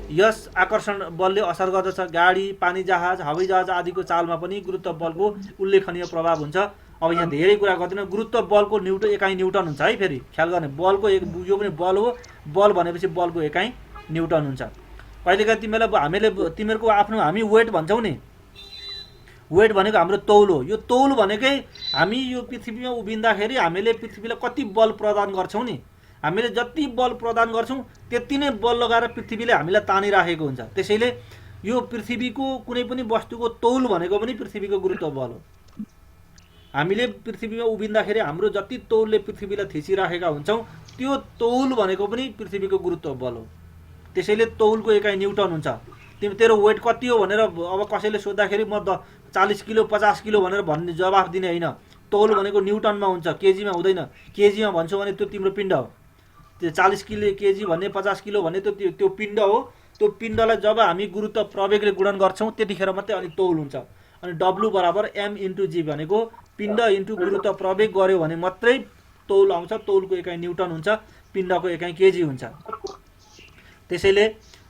यस आकर्षण बलले असर गर्दछ। गाडी, पानी जहाज, हवाई जहाज आदिको चालमा पनि गुरुत्व बलको उल्लेखनीय प्रभाव हुन्छ। अब यहाँ धेरै कुरा गर्दैन। गुरुत्व बलको एकाइ न्युटन हुन्छ है। फेरि ख्याल गर्ने, बलको यो पनि बल हो। बल भनेपछि बलको एकाइ न्युटन हुन्छ। कहिलेकाहीँ तिमीहरूको आफ्नो हामी वेट भन्छौँ नि, वेट भनेको हाम्रो तौल हो। यो तौल भनेकै हामी यो पृथ्वीमा उभिँदाखेरि हामीले पृथ्वीलाई कति बल प्रदान गर्छौँ नि, हामीले जति बल प्रदान गर्छौँ त्यति नै बल लगाएर पृथ्वीले हामीलाई तानिराखेको हुन्छ। त्यसैले यो पृथ्वीको कुनै पनि वस्तुको तौल भनेको पनि पृथ्वीको गुरुत्व बल हो। हामीले पृथ्वीमा उभिँदाखेरि हाम्रो जति तौलले पृथ्वीलाई थिचिराखेका हुन्छौँ त्यो तौल भनेको पनि पृथ्वीको गुरुत्व बल हो। त्यसैले तौलको एकाइ न्युटन हुन्छ। तेरो वेट कति हो भनेर अब कसैले सोद्धाखेरि म 40 किलो 50 किलो भनेर भन्ने जवाफ दिने होइन। तौल भनेको न्युटनमा हुन्छ, केजीमा हुँदैन। केजीमा भन्छौ भने त्यो तिम्रो पिण्ड हो। त्यो 40 किलो केजी भन्ने 50 किलो भन्ने त्यो पिण्ड हो। त्यो पिण्डलाई जब हामी गुरुत्व प्रवेगले गुणन गर्छौँ त्यतिखेर मात्रै अनि तौल हुन्छ। अनि W = m/g भनेको पिण्ड इन्टु गुरुत्व प्रवेग गर्यो भने मात्रै तौल आउँछ। तौलको एकाइ न्युटन हुन्छ, पिण्डको एकाइ केजी हुन्छ। त्यसैले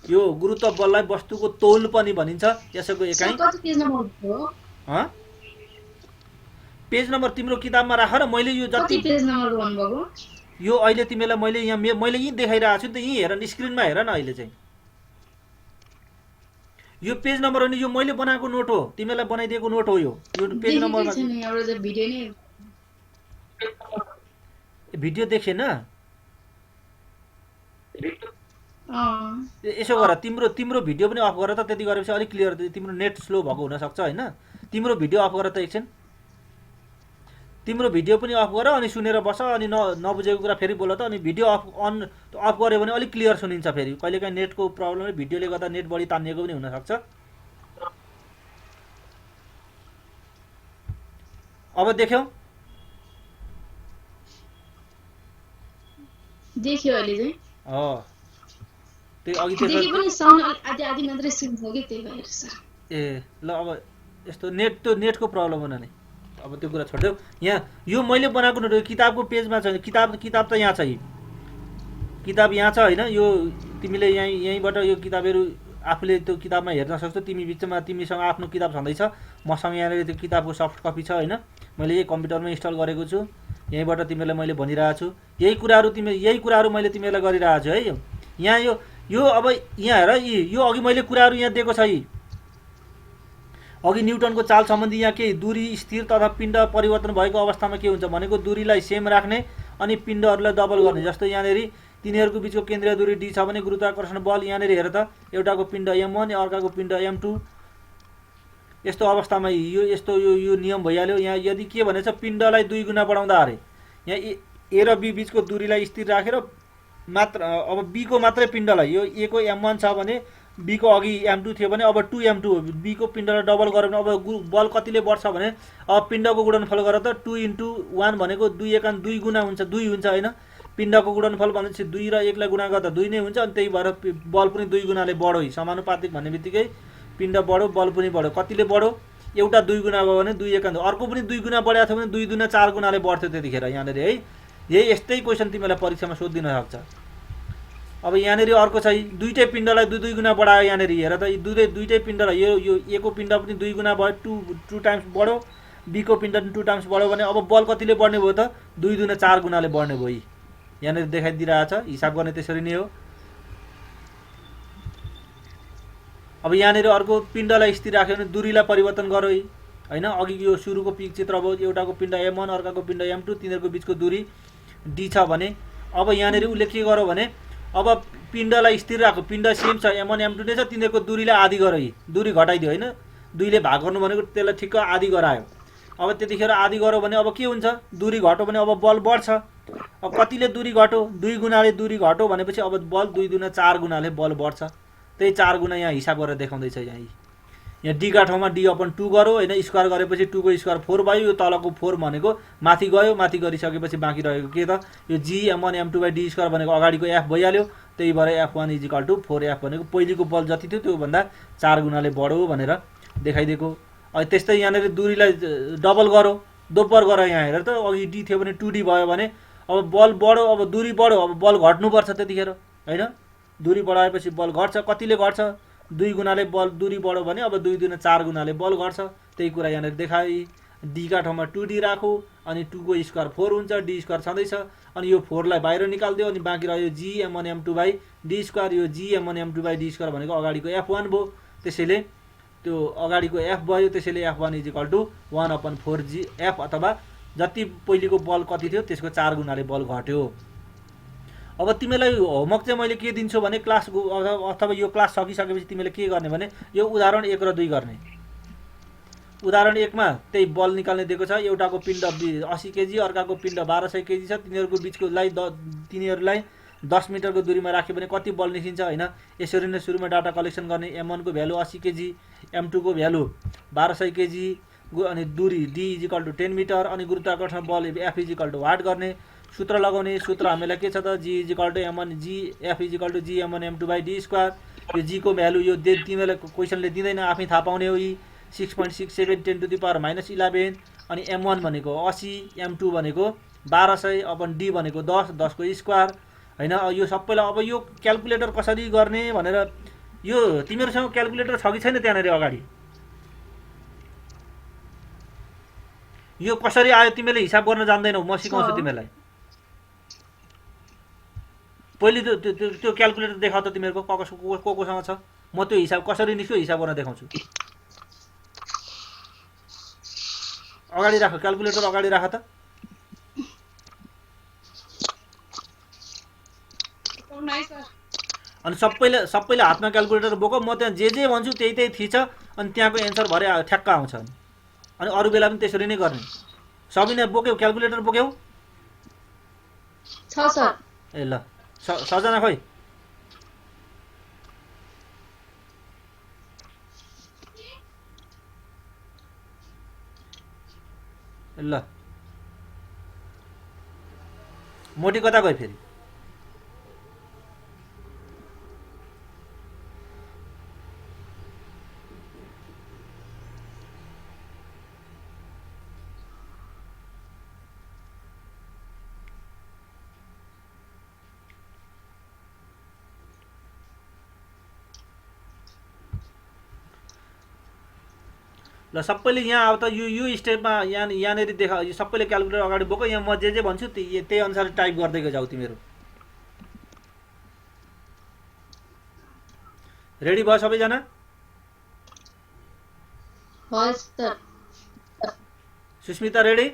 यो गुरुत्व बललाई वस्तुको तौल पनि भनिन्छ। यसको एकाइ पेज नम्बर तिम्रो किताबमा राख र मैले यो जति पेज नम्बर भन्नुभएको यो अहिले तिमीलाई मैले यहीँ देखाइरहेको छु नि त। यहीँ हेर न, स्क्रिनमा हेर न। अहिले चाहिँ यो पेज नम्बर होइन, यो मैले बनाएको नोट हो, तिमीलाई बनाइदिएको नोट हो। यो पेज नम्बरमा भिडियो देखेन? यसो गर, तिम्रो भिडियो पनि अफ गर त। त्यति गरेपछि अलिक क्लियर। तिम्रो नेट स्लो भएको हुनसक्छ होइन। तिम्रो भिडियो अफ गर त एकछिन। तिम्रो भिडियो पनि अफ गर अनि सुनेर बस। अनि नबुझेको कुरा फेरि बोल त। अनि भिडियो अफ गऱ्यो भने अलिक क्लियर सुनिन्छ। फेरि कहिलेकाहीँ नेटको प्रब्लमले भिडियोले गर्दा नेट बढी तानिएको पनि हुनसक्छ। अब देख्यौ? देखियो अहिले चाहिँ। त्यो अघि देखि पनि साउन्ड आदि मात्रै सुन्छ कि त्यही भएर सर। ए ल, अब यस्तो नेटको प्रब्लम हुन नि। अब त्यो कुरा छोड्देऊ। यहाँ यो मैले बनाएको नोट किताबको पेजमा छ। किताब त यहाँ छ। किताब यहाँ छ होइन। यो तिमीले यहीँबाट यो किताबहरू आफूले त्यो किताबमा हेर्न सक्छौ। तिमीसँग आफ्नो किताब छँदैछ, मसँग यहाँनिर त्यो किताबको सफ्ट कपी छ होइन। मैले यही कम्प्युटरमा इन्स्टल गरेको छु। यहीँबाट तिमीलाई मैले भनिरहेको छु। यही कुराहरू मैले तिमीलाई गरिरहेको छु है। यहाँ यो अब यहाँ हेर, यो अघि मैले कुराहरू यहाँ दिएको छ। अघि न्युटनको चाल सम्बन्धी यहाँ केही दूरी स्थिर तथा पिण्ड परिवर्तन भएको अवस्थामा के हुन्छ भनेको दूरीलाई सेम राख्ने अनि पिण्डहरूलाई डबल गर्ने। जस्तो यहाँनिर तिनीहरूको बिचको केन्द्रीय दूरी d छ भने गुरुत्वाकर्षण बल यहाँनिर हेर त, एउटाको पिण्ड m1 अर्काको पिण्ड m2। यस्तो अवस्थामा यो नियम भइहाल्यो। यहाँ यदि के भनेछ पिण्डलाई 2 गुणा बढाउँदा अरे यहाँ a र b बिचको दूरीलाई स्थिर राखेर मात्र अब b को मात्रै पिण्डलाई यो a को m1 छ भने b को अघि m2 थियो भने अब 2m2 हो। b को पिण्डलाई डबल गर्यो भने अब बल कतिले बढ्छ भने अब पिण्डको गुणनफल गरेर त 2 × 1 भनेको 2 × 1 2 गुणा हुन्छ, 2 हुन्छ होइन। पिण्डको गुणनफल भनेपछि 2 र 1 लाई गुणा गर्दा 2 नै हुन्छ। अनि त्यही भएर बल पनि 2 गुणाले बढ्यो। समानुपातिक भन्ने बित्तिकै पिण्ड बढ्यो बल पनि बढ्यो। कतिले बढ्यो? एउटा 2 गुणा भयो भने 2 × 1 अर्को पनि 2 गुणा बढाएको थियो भने 2 दुना 4 गुणाले बढ्थ्यो त्यतिखेर यहाँनिर है। यही यस्तै क्वेसन तिमीलाई परीक्षामा सोधिदिन सक्छ। अब यहाँनिर अर्को छ, दुईटै पिण्डलाई 2 गुणा बढायो। यहाँनिर हेर त, दुईटै पिण्डलाई यो a को पिण्ड पनि 2 गुणा भयो, 2 टाइम्स बढ्यो। b को पिण्ड 2 टाइम्स बढ्यो भने अब बल कतिले बढ्ने भयो त? 2 दुना 4 गुणाले बढ्ने भयो। यहाँनिर देखाइदिइरहेछ। हिसाब गर्ने त्यसरी नै हो। अब यहाँनिर अर्को पिण्डलाई स्थिर राख्यो भने दूरीलाई परिवर्तन गरौ होइन। अघि यो सुरुको चित्र भयो, एउटाको पिण्ड m1 अर्काको पिण्ड m2, तिनीहरूको बिचको दूरी d छ भने अब यहाँनिर उसले के गर्यो भने अब पिण्डलाई स्थिर राख्यो, पिण्ड सेम छ, m1 m2 नै छ, तिनीहरूको दूरीलाई आधी गरौ, दूरी घटाइदियो होइन। 2 ले भाग गर्नु भनेको त्यसलाई ठिक्क आधी गरायो। अब त्यतिखेर आधी गर्यो भने अब के हुन्छ? दूरी घट्यो भने अब बल बढ्छ। अब कतिले दूरी घट्यो? 2 गुणाले दूरी घट्यो भनेपछि अब बल 2 दुना 4 गुणाले बल बढ्छ। त्यही 4 गुणा यहाँ हिसाब गरेर देखाउँदैछ। यहाँ यहाँ डी का ठाउँमा डी अपन 2 गऱ्यो होइन, स्क्वायर गरेपछि 2 को स्क्वायर 4 भयो। यो तलको 4 भनेको माथि गयो, माथि गरिसकेपछि बाँकी रहेको के त यो जी m1 m2 by D square भनेको अगाडिको एफ भइहाल्यो। त्यही भएर f1 is equal to 4f भनेको पहिलेको बल जति थियो त्योभन्दा 4 गुणाले बढो भनेर देखाइदिएको। त्यस्तै यहाँनिर दूरीलाई डबल गरो, दोब्बर गर। यहाँ हेर त अघि डी थियो भने 2d भयो भने अब बल बढो, अब दूरी बढो, अब बल घट्नुपर्छ त्यतिखेर होइन। दूरी बढाएपछि बल घट्छ, कतिले घट्छ 2 गुणाले बल दूरी बढ्यो भने अब 2 दुना 4 गुणाले बल घट्छ। त्यही कुरा यहाँनिर देखाए। डी का ठाउँमा 2d राखो अनि 2 को स्क्वायर 4 हुन्छ, डी स्क्वायर छँदैछ अनि यो 4 लाई बाहिर निकालिदियो अनि बाँकी रह्यो जी m1 m2 by D square. यो जी m1 m2 by D square भनेको अगाडिको f1 भयो, त्यसैले त्यो अगाडिको f भयो, त्यसैले f1 is equal to 1/4g f अथवा जति पहिलेको बल कति थियो त्यसको 4 गुणाले बल घट्यो। अब तिमीलाई होमवर्क चाहिँ मैले के दिन्छु भने क्लास अथवा यो क्लास सकिसकेपछि तिमीले के गर्ने भने यो उदाहरण 1 र 2 गर्ने। उदाहरण 1 मा त्यही बल निकाल्ने दिएको छ। एउटाको पिण्ड 80 केजी, अर्काको पिण्ड 1200 केजी छ। तिनीहरूलाई 10 मिटरको दूरीमा राख्यो भने कति बल निस्किन्छ होइन। यसरी नै सुरुमा डाटा कलेक्सन गर्ने। m1 को भ्यालु 80 केजी, m2 को भ्यालु 1200 केजी अनि दूरी d is equal to 10 meter अनि गुरुत्वाकर्षण बल f is equal to what गर्ने। सूत्र लगाउने। सूत्र हामीलाई के छ त g is equal to m1 g f is equal to g m1 m2 by D square. यो g को भ्यालु यो तिमीलाई क्वेसनले दिँदैन, आफै थाहा पाउने हो। यी 6.67 10 टु द पावर -11 अनि m1 भनेको 80, m2 भनेको 1200 अपन d भनेको 10 को स्क्वायर होइन। यो सबैलाई अब यो क्याल्कुलेटर कसरी गर्ने भनेर यो तिमीहरूसँग क्याल्कुलेटर छ कि छैन त्यहाँनिर अगाडि? यो कसरी आयो तिमीले हिसाब गर्न जान्दैनौ, म सिकाउँछु तिमीलाई। पहिले त्यो क्याल्कुलेटर देखाउ त तिमीहरूको कोसँग छ। म त्यो हिसाब कसरी निस्क्यो हिसाब गर्न देखाउँछु। अगाडि राख, क्याल्कुलेटर अगाडि राख त। अनि सबैले हातमा क्याल्कुलेटर बोक। म त्यहाँ जे भन्छु त्यही थिच अनि त्यहाँको एन्सर भरे ठ्याक्क आउँछ। अनि अरू बेला पनि त्यसरी नै गर्ने। सबिना बोक्यौ क्याल्कुलेटर बोक्यौ? छ सर। ए ल सजना खोइ। ल मोटी कता गयो फेरि? ल सबैले यहाँ अब त यो स्टेपमा यहाँनिर देखा सबैले क्याल्कुलेटर अगाडि बोक। यहाँ म जे भन्छु त्यही अनुसार टाइप गर्दै जाऊ तिमीहरू। रेडी भयो सबैजना? सुस्मिता रेडी?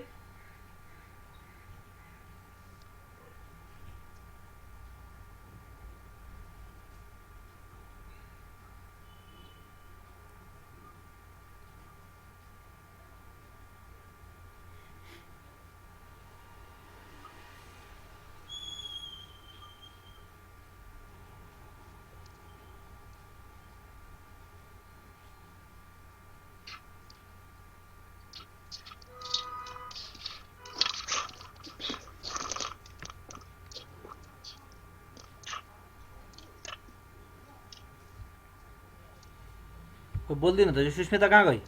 बोल्दिन त। सुस्मिता कहाँ गई?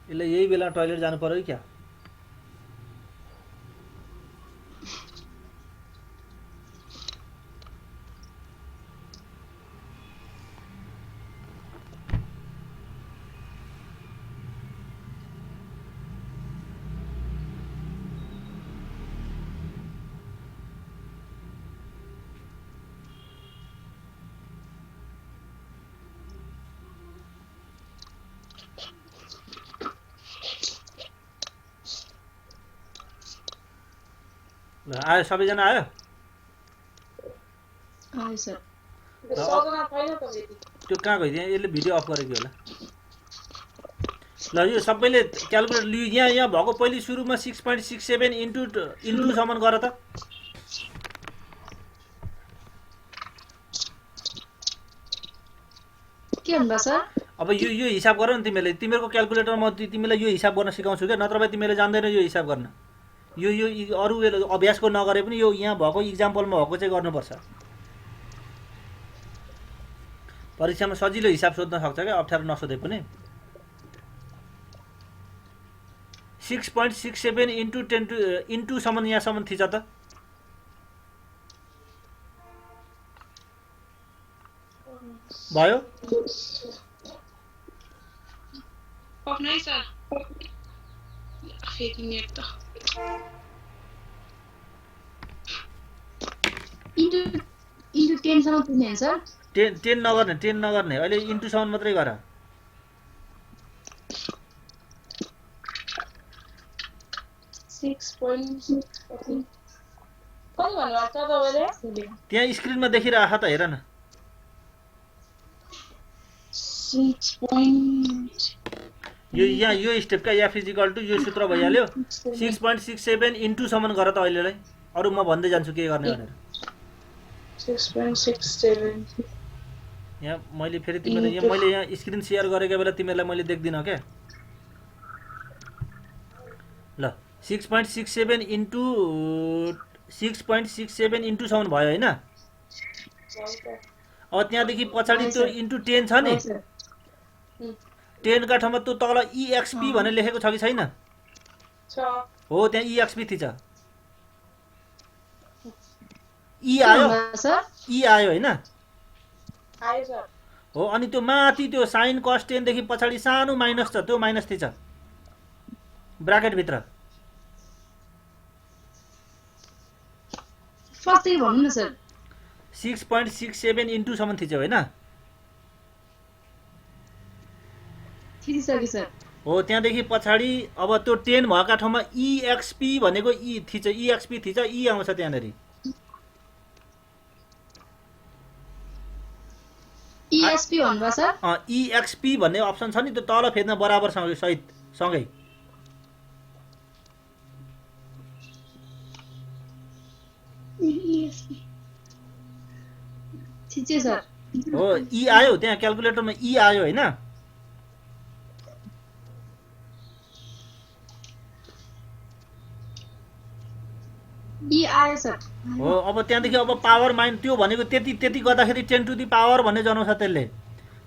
यसले यही बेला टोयलेट जानु पर्यो क्या? आयो सबैजना आयो? सर। त्यो कहाँ गइदियो? यसले भिडियो अफ गरेको होला। ल यो सबैले क्यालकुलेट लियो यहाँ भएको पहिले सुरुमा 6.67 इन्टु सम्म गर त के भन्नुभयो सर? अब यो हिसाब गर न तिमीले तिमीहरूको क्यालकुलेटरमा तिमीलाई यो हिसाब गर्न सिकाउँछु क्या नत्र भए तिमीले जान्दैन यो हिसाब गर्न यो अरू अभ्यासको नगरे पनि यो यहाँ भएको इक्जाम्पलमा भएको चाहिँ गर्नुपर्छ परीक्षामा सजिलो हिसाब सोध्न सक्छ क्या अप्ठ्यारो नसोधे पनि 6.67 इन्टु सम्म यहाँसम्म थिच त भयो आफ्नै सर फेरि नेट त इन्टु 10 सम्म पुग्ने होइन सर? 10 नगर्ने अहिले इन्टु सम्म मात्रै गर 6.6 कति भन्नुभएको छ तपाईँले? त्यहाँ स्क्रिनमा देखिरहेछ त हेर न 6. यो स्टेपका एफ इजिकल टु यो सूत्र भइहाल्यो 6.67 इन्टु सम्म गर त अहिलेलाई अरू म भन्दै जान्छु के गर्ने भनेर 6.67 यहाँ मैले फेरि तिमीलाई मैले यहाँ स्क्रिन सेयर गरेको बेला तिमीलाई मैले देख्दिनँ क्या ल 6.67 इन्टु 6.67 इन्टु सम्म भयो होइन अब त्यहाँदेखि पछाडि त्यो इन्टु 10 छ नि 10 का ठाउँमा त्यो तल इएक्सपी भनेर लेखेको छ कि छैन हो त्यहाँ इएक्सपी थिच ई आयो होइन हो अनि त्यो माथि त्यो साइन कस 10 देखि पछाडि सानो माइनस छ त्यो माइनस थिच ब्राकेट भित्र फर्स्टदेखि भन्नु न सर 6.67 इन्टु सम्म थिच्यो होइन थिचिसके सर हो त्यहाँदेखि पछाडि अब त्यो 10 भएका ठाउँमा इएक्सपी भनेको ई थिच इएक्सपी थिच ई आउँछ त्यहाँनेरि इएसपी भन्नुभयो सर इएक्सपी भन्ने अप्सन छ नि त्यो तल फेर्न बराबर सहित सँगै थिचे सर हो ई आयो त्यहाँ क्यालकुलेटरमा ई आयो होइन ई आयो सर हो अब त्यहाँदेखि अब पावर माइन त्यो भनेको त्यति गर्दाखेरि 10 टु दी पावर भन्ने जनाउँछ त्यसले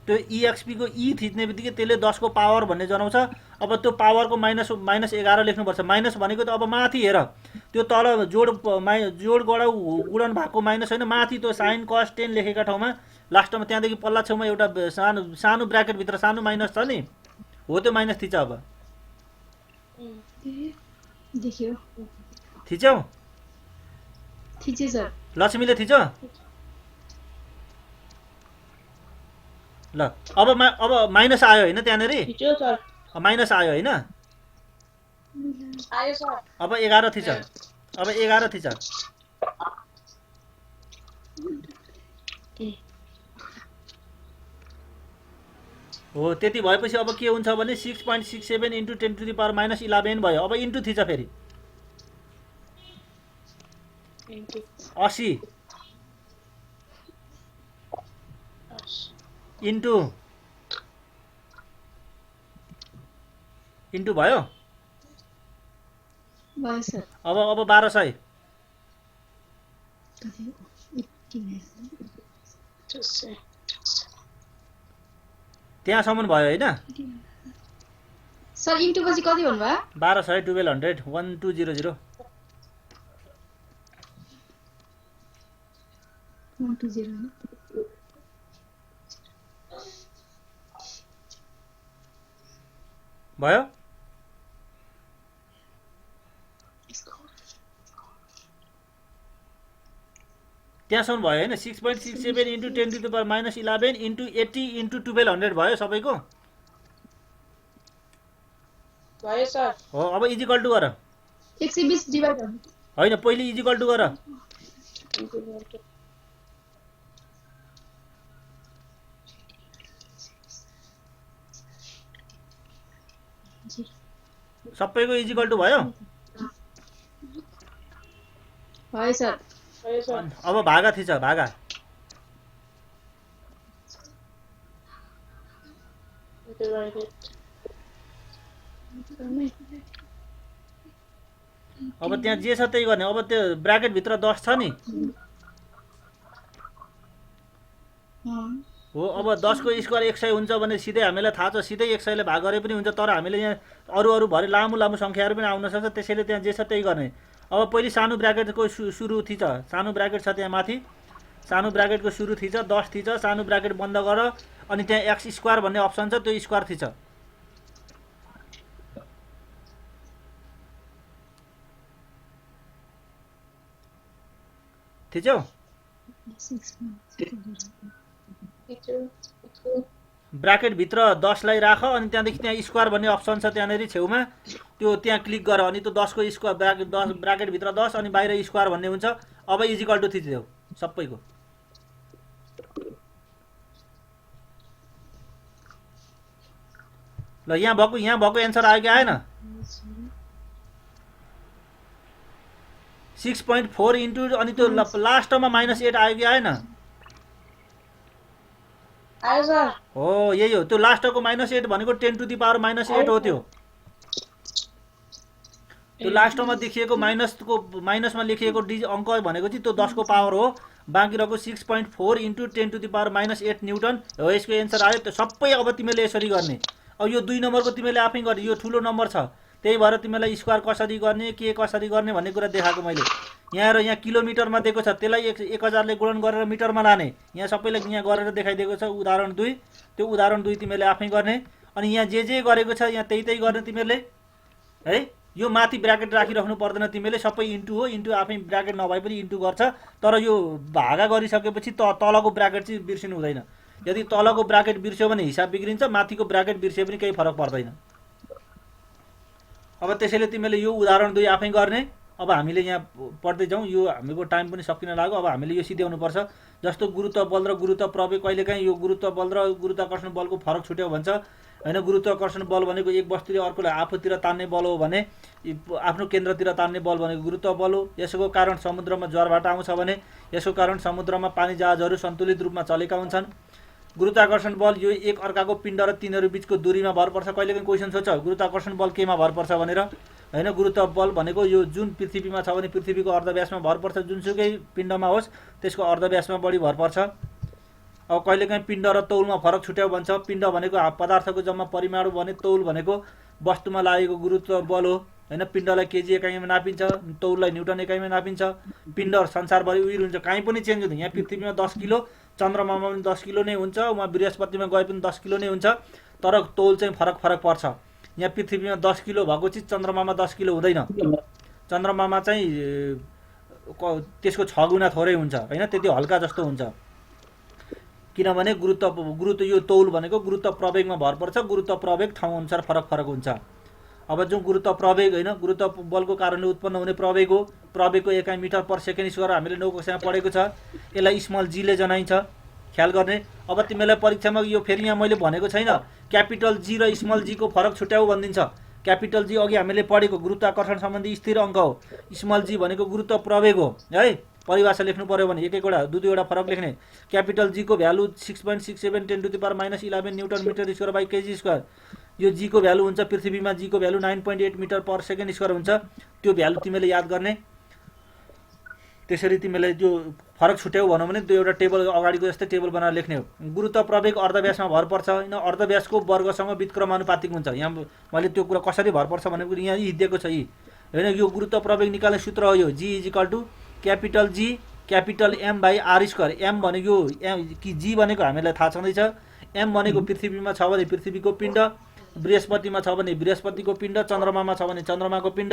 त्यो इएक्सपी को ई थिच्ने बित्तिकै त्यसले 10 को पावर भन्ने जनाउँछ अब त्यो पावरको माइनस 11 लेख्नुपर्छ माइनस भनेको त अब माथि हेर त्यो तल जोड गडा गुणन भएको माइनस होइन माथि त्यो साइन कस 10 लेखेका ठाउँमा लास्टमा त्यहाँदेखि पल्ला छेउमा एउटा सानो ब्राकेट भित्र सानो माइनस छ नि हो त्यो माइनस थिच अब देखियो थिच्यौ थिचे सर लक्ष्मीले थिच ल अब माइनस आयो होइन त्यहाँनेरि माइनस आयो होइन आयो सर अब 11 थिच अब 11 थिच हो त्यति भएपछि अब के हुन्छ भने 6.67 into 10 to the power minus 11 भयो अब इन्टु थिच फेरि 80 इन्टु भयो भयो सर अब 1200 त्यहाँसम्म भयो होइन सर इन्टु पछि कति भन्नुभयो 1200 1200 1200 120 भयो त्यहाँसम्म भयो होइन 6.67 into 10 to the power minus 11 into 80 into 1200 भयो सबैको भयो सर हो अब इजिकल टु गर 120 डिभाइड होइन पहिले इजिकल टु गर सबैको इजिकल टु भयो। भयो सर। भयो सर। अब भागा थिच भागा। डिवाइडेड। अब त्यहाँ जे छ त्यही गर्ने। अब त्यो ब्राकेट भित्र 10 छ नि हो। अब 10 को स्क्वायर 100 हुन्छ भने सिधै हामीलाई थाहा छ सिधै 100 ले भाग गरे पनि हुन्छ। तर हामीले यहाँ अरू भरि लामो लामो सङ्ख्याहरू पनि आउन सक्छ। त्यसैले त्यहाँ जे छ त्यही गर्ने। अब पहिले सानो ब्राकेटको सुरु थिच। सानो ब्राकेट छ त्यहाँ माथि। सानो ब्राकेटको सुरु थिच 10 थिच। सानो ब्राकेट बन्द गर अनि त्यहाँ एक्स स्क्वायर भन्ने अप्सन छ त्यो स्क्वायर थिच। थिच्यौ? ब्राकेट भित्र 10 लाई राख अनि त्यहाँदेखि त्यहाँ स्क्वायर भन्ने अप्सन छ त्यहाँनेरि छेउमा त्यो त्यहाँ क्लिक गर अनि त्यो 10 को स्क्वायर ब्राकेट भित्र 10 अनि बाहिर स्क्वायर भन्ने हुन्छ। अब इजिकल टु थिच्देऊ सबैको। ल यहाँ भएको एन्सर आयो कि आएन? 6.4 इन्टु अनि त्यो लास्टमा -8 आयो कि आएन? आयो सर। हो यही हो। त्यो लास्टको -8 भनेको 10 टु द पावर -8 हो। त्यो लास्टमा देखिएको माइनसमा लेखिएको अङ्क भनेको चाहिँ त्यो 10 को पावर हो। बाँकी रहेको 6.4 into 10 to the power -8 newton हो। यसको एन्सर आयो। त्यो सबै अब तिमीले यसरी गर्ने। अब यो 2 नम्बरको तिमीले आफै गर्ने। यो ठुलो नम्बर छ त्यही भएर तिमीलाई स्क्वायर कसरी गर्ने के कसरी गर्ने भन्ने कुरा देखाएको मैले। यहाँ र यहाँ किलोमिटरमा दिएको छ त्यसलाई 1000 ले गुणन गरेर मिटरमा लाने। यहाँ सबैलाई यहाँ गरेर देखाइदिएको छ उदाहरण 2। त्यो उदाहरण 2 तिमीले आफै गर्ने। अनि यहाँ जे गरेको छ यहाँ त्यही गर्ने तिमीले है। यो माथि ब्राकेट राखिराख्नु पर्दैन तिमीले। सबै इन्टु हो। इन्टु आफै ब्राकेट नभए पनि इन्टु गर्छ। तर यो भागा गरिसकेपछि तलको ब्राकेट चाहिँ बिर्सिनु हुँदैन। यदि तलको ब्राकेट बिर्स्यो भने हिसाब बिग्रिन्छ। माथिको ब्राकेट बिर्स्यो पनि केही फरक पर्दैन। अब त्यसैले तिमीले यो उदाहरण 2 आफै गर्ने। अब हामीले यहाँ पढ्दै जाउँ। यो हामीको टाइम पनि सकिन लाग्यो। अब हामीले यो सिध्याउनुपर्छ। जस्तो गुरुत्व बल र गुरुत्व प्रवेग कहिलेकाहीँ यो गुरुत्व बल र गुरुत्वाकर्षण बलको फरक छुट्यो भन्छ हैन। गुरुत्वाकर्षण बल भनेको एक वस्तुले अर्कोलाई आफूतिर तान्ने बल हो भने आफ्नो केन्द्रतिर तान्ने बल भनेको गुरुत्व बल हो। यसको कारण समुद्रमा ज्वारभाटा आउँछ भने यसको कारण समुद्रमा पानी जहाजहरू सन्तुलित रूपमा चलेका हुन्छन्। गुरुत्वाकर्षण बल यो एक अर्काको पिण्ड र तिनीहरू बीचको दूरीमा भर पर्छ। कहिलेकाहीँ क्वेसन सोध्छ गुरुत्वाकर्षण बल केमा भर पर्छ भनेर हैन। गुरुत्व बल भनेको यो जुन पृथ्वीमा छ भने पृथ्वीको अर्धव्यासमा भर पर्छ। जुनसुकै पिण्डमा होस् त्यसको अर्धव्यासमा बढी भर पर्छ। अब कहिलेकाहीँ पिण्ड र तौलमा फरक छुट्याउ भन्छ। पिण्ड भनेको पदार्थको जम्मा परिमाणु भने तौल भनेको वस्तुमा लागेको गुरुत्व बल हो हैन। पिण्डलाई केजी एकाइमा नापिन्छ। तौललाई न्युटन एकाइमा नापिन्छ। पिण्ड संसारभरि उयो हुन्छ कहीँ पनि चेन्ज हुँदैन। यहाँ पृथ्वीमा 10 किलो चन्द्रमामा पनि 10 किलो नै हुन्छ। उहाँ बृहस्पतिमा गए पनि 10 किलो नै हुन्छ। तर तौल चाहिँ फरक पर्छ। यहाँ पृथ्वीमा 10 किलो भएको चिज चन्द्रमामा 10 किलो हुँदैन। चन्द्रमामा चाहिँ त्यसको 6 गुणा थोरै हुन्छ हैन। त्यति हल्का जस्तो हुन्छ। किनभने गुरुत्व यो तौल भनेको गुरुत्व प्रवेगमा भर पर्छ। गुरुत्व प्रवेग ठाउँ अनुसार फरक हुन्छ। अब जो गुरुत्व प्रवेग हैन गुरुत्व बलको कारणले उत्पन्न हुने प्रवेग हो। प्रवेगको एकाइ मिटर पर सेकेन्ड स्क्वायर हामीले 9 कक्षामा पढेको छ। यसलाई स्मल जी ले जनाइन्छ। ख्याल गर्ने। अब तिमीलाई परीक्षामा यो फेरि यहाँ मैले भनेको छैन क्यापिटल जी र स्मल जी को फरक छुट्याउ भनिदिन्छ। क्यापिटल जी अघि हामीले पढेको गुरुत्वाकर्षण सम्बन्धी स्थिर अङ्क हो। स्मल जी भनेको गुरुत्व प्रवेग हो है। परिभाषा लेख्नु पर्यो भने एक एकवटा दुईवटा फरक लेख्ने। क्यापिटल जी को भ्यालु 6.67 10 टु द पावर -11 newton meter square by KG square. यो जी को भ्यालु हुन्छ पृथ्वीमा जी को value 9.8 meter per second square हुन्छ। त्यो भ्यालु तिमीले याद गर्ने। त्यसरी तिमीले त्यो फरक छुट्याउ भनौँ भने त्यो एउटा टेबल अगाडिको जस्तै टेबल बनाएर लेख्ने हो। गुरुत्व प्रवेग अर्धव्यासमा भर पर्छ हैन। अर्धव्यासको वर्गसँग व्युत्क्रमानुपातिक हुन्छ। यहाँ मैले त्यो कुरा कसरी भर पर्छ भनेको यहाँ दिएको छ यी हैन। यो गुरुत्व प्रवेग निकाल्ने सूत्र हो यो g equal to capital G capital M by R square. M भनेको कि जी भनेको हामीलाई थाहा छँदैछ। एम भनेको पृथ्वीमा छ भने पृथ्वीको पिण्ड, बृहस्पतिमा छ भने बृहस्पतिको पिण्ड, चन्द्रमामा छ भने चन्द्रमाको पिण्ड।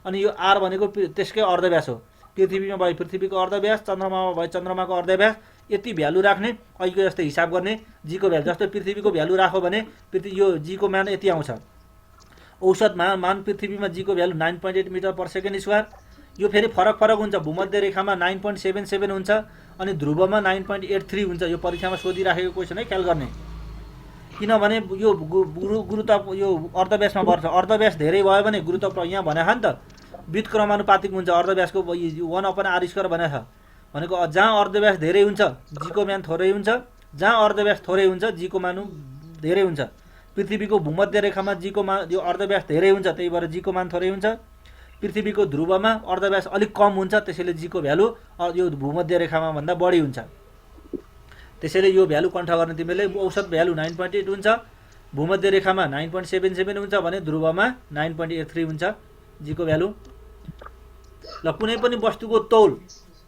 अनि यो आर भनेको त्यसकै अर्धव्यास हो। पृथ्वीमा भए पृथ्वीको अर्धव्यास, चन्द्रमामा भए चन्द्रमाको अर्धव्यास। यति भ्यालु राख्ने। अहिलेको जस्तै हिसाब गर्ने। जी को भ्यालु जस्तो पृथ्वीको भ्यालु राख्यो भने यो जी को मान यति आउँछ। औसत मान पृथ्वीमा जी को value 9.8 meter per second square. यो फेरि फरक हुन्छ। भूमध्य रेखामा 9.77 हुन्छ अनि ध्रुवमा 9.83 हुन्छ। यो परीक्षामा सोधिराखेको क्वेसन है ख्याल गर्ने। किनभने यो गुरुत्व यो अर्धव्यासमा पर्छ। अर्धव्यास धेरै भयो भने गुरुत्व यहाँ भनेको नि त व्युत्क्रमानुपातिक हुन्छ। अर्धव्यासको 1/r² भनेको छ। भनेको जहाँ अर्धव्यास धेरै हुन्छ जीको मान थोरै हुन्छ, जहाँ अर्धव्यास थोरै हुन्छ जीको मान धेरै हुन्छ। पृथ्वीको भूमध्य रेखामा जीको मान यो अर्धव्यास धेरै हुन्छ, त्यही भएर जीको मान थोरै हुन्छ। पृथ्वीको ध्रुवमा अर्धव्यास अलिक कम हुन्छ, त्यसैले जीको भ्यालु यो भूमध्य रेखामा भन्दा बढी हुन्छ। त्यसैले यो भ्यालु कन्ठ गर्ने तिमीले औसत भ्यालु 9.8 हुन्छ, भूमध्य रेखामा 9.77 हुन्छ भने ध्रुवमा 9.83 हुन्छ जीको भ्यालु। ल कुनै पनि वस्तुको तौल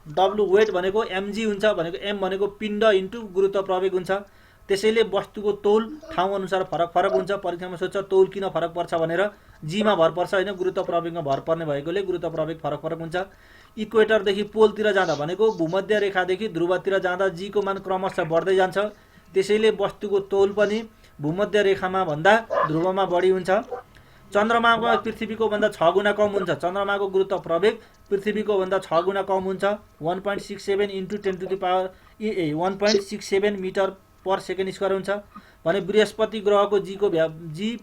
W वेट भनेको mg हुन्छ, भनेको m भनेको पिण्ड इन्टु गुरुत्व प्रवेग हुन्छ। त्यसैले वस्तुको तौल ठाउँ अनुसार फरक फरक हुन्छ। परीक्षामा सोध्छ तौल किन फरक पर्छ भनेर, g मा भर पर्छ हैन, गुरुत्व प्रवेगमा भर पर्ने भएकोले गुरुत्व प्रवेग फरक फरक हुन्छ। इक्वेटरदेखि पोलतिर जाँदा भनेको भूमध्य रेखादेखि ध्रुवतिर जाँदा g को मान क्रमशः बढ्दै जान्छ। त्यसैले वस्तुको तौल पनि भूमध्य रेखामा भन्दा ध्रुवमा बढी हुन्छ। चन्द्रमामा पृथ्वीको भन्दा 6 गुणा कम हुन्छ। चन्द्रमाको गुरुत्व प्रवेग पृथ्वीको भन्दा 6 गुणा कम हुन्छ। 1.67 into 10⁻1.67 meter per second square हुन्छ। भने बृहस्पति ग्रहको जी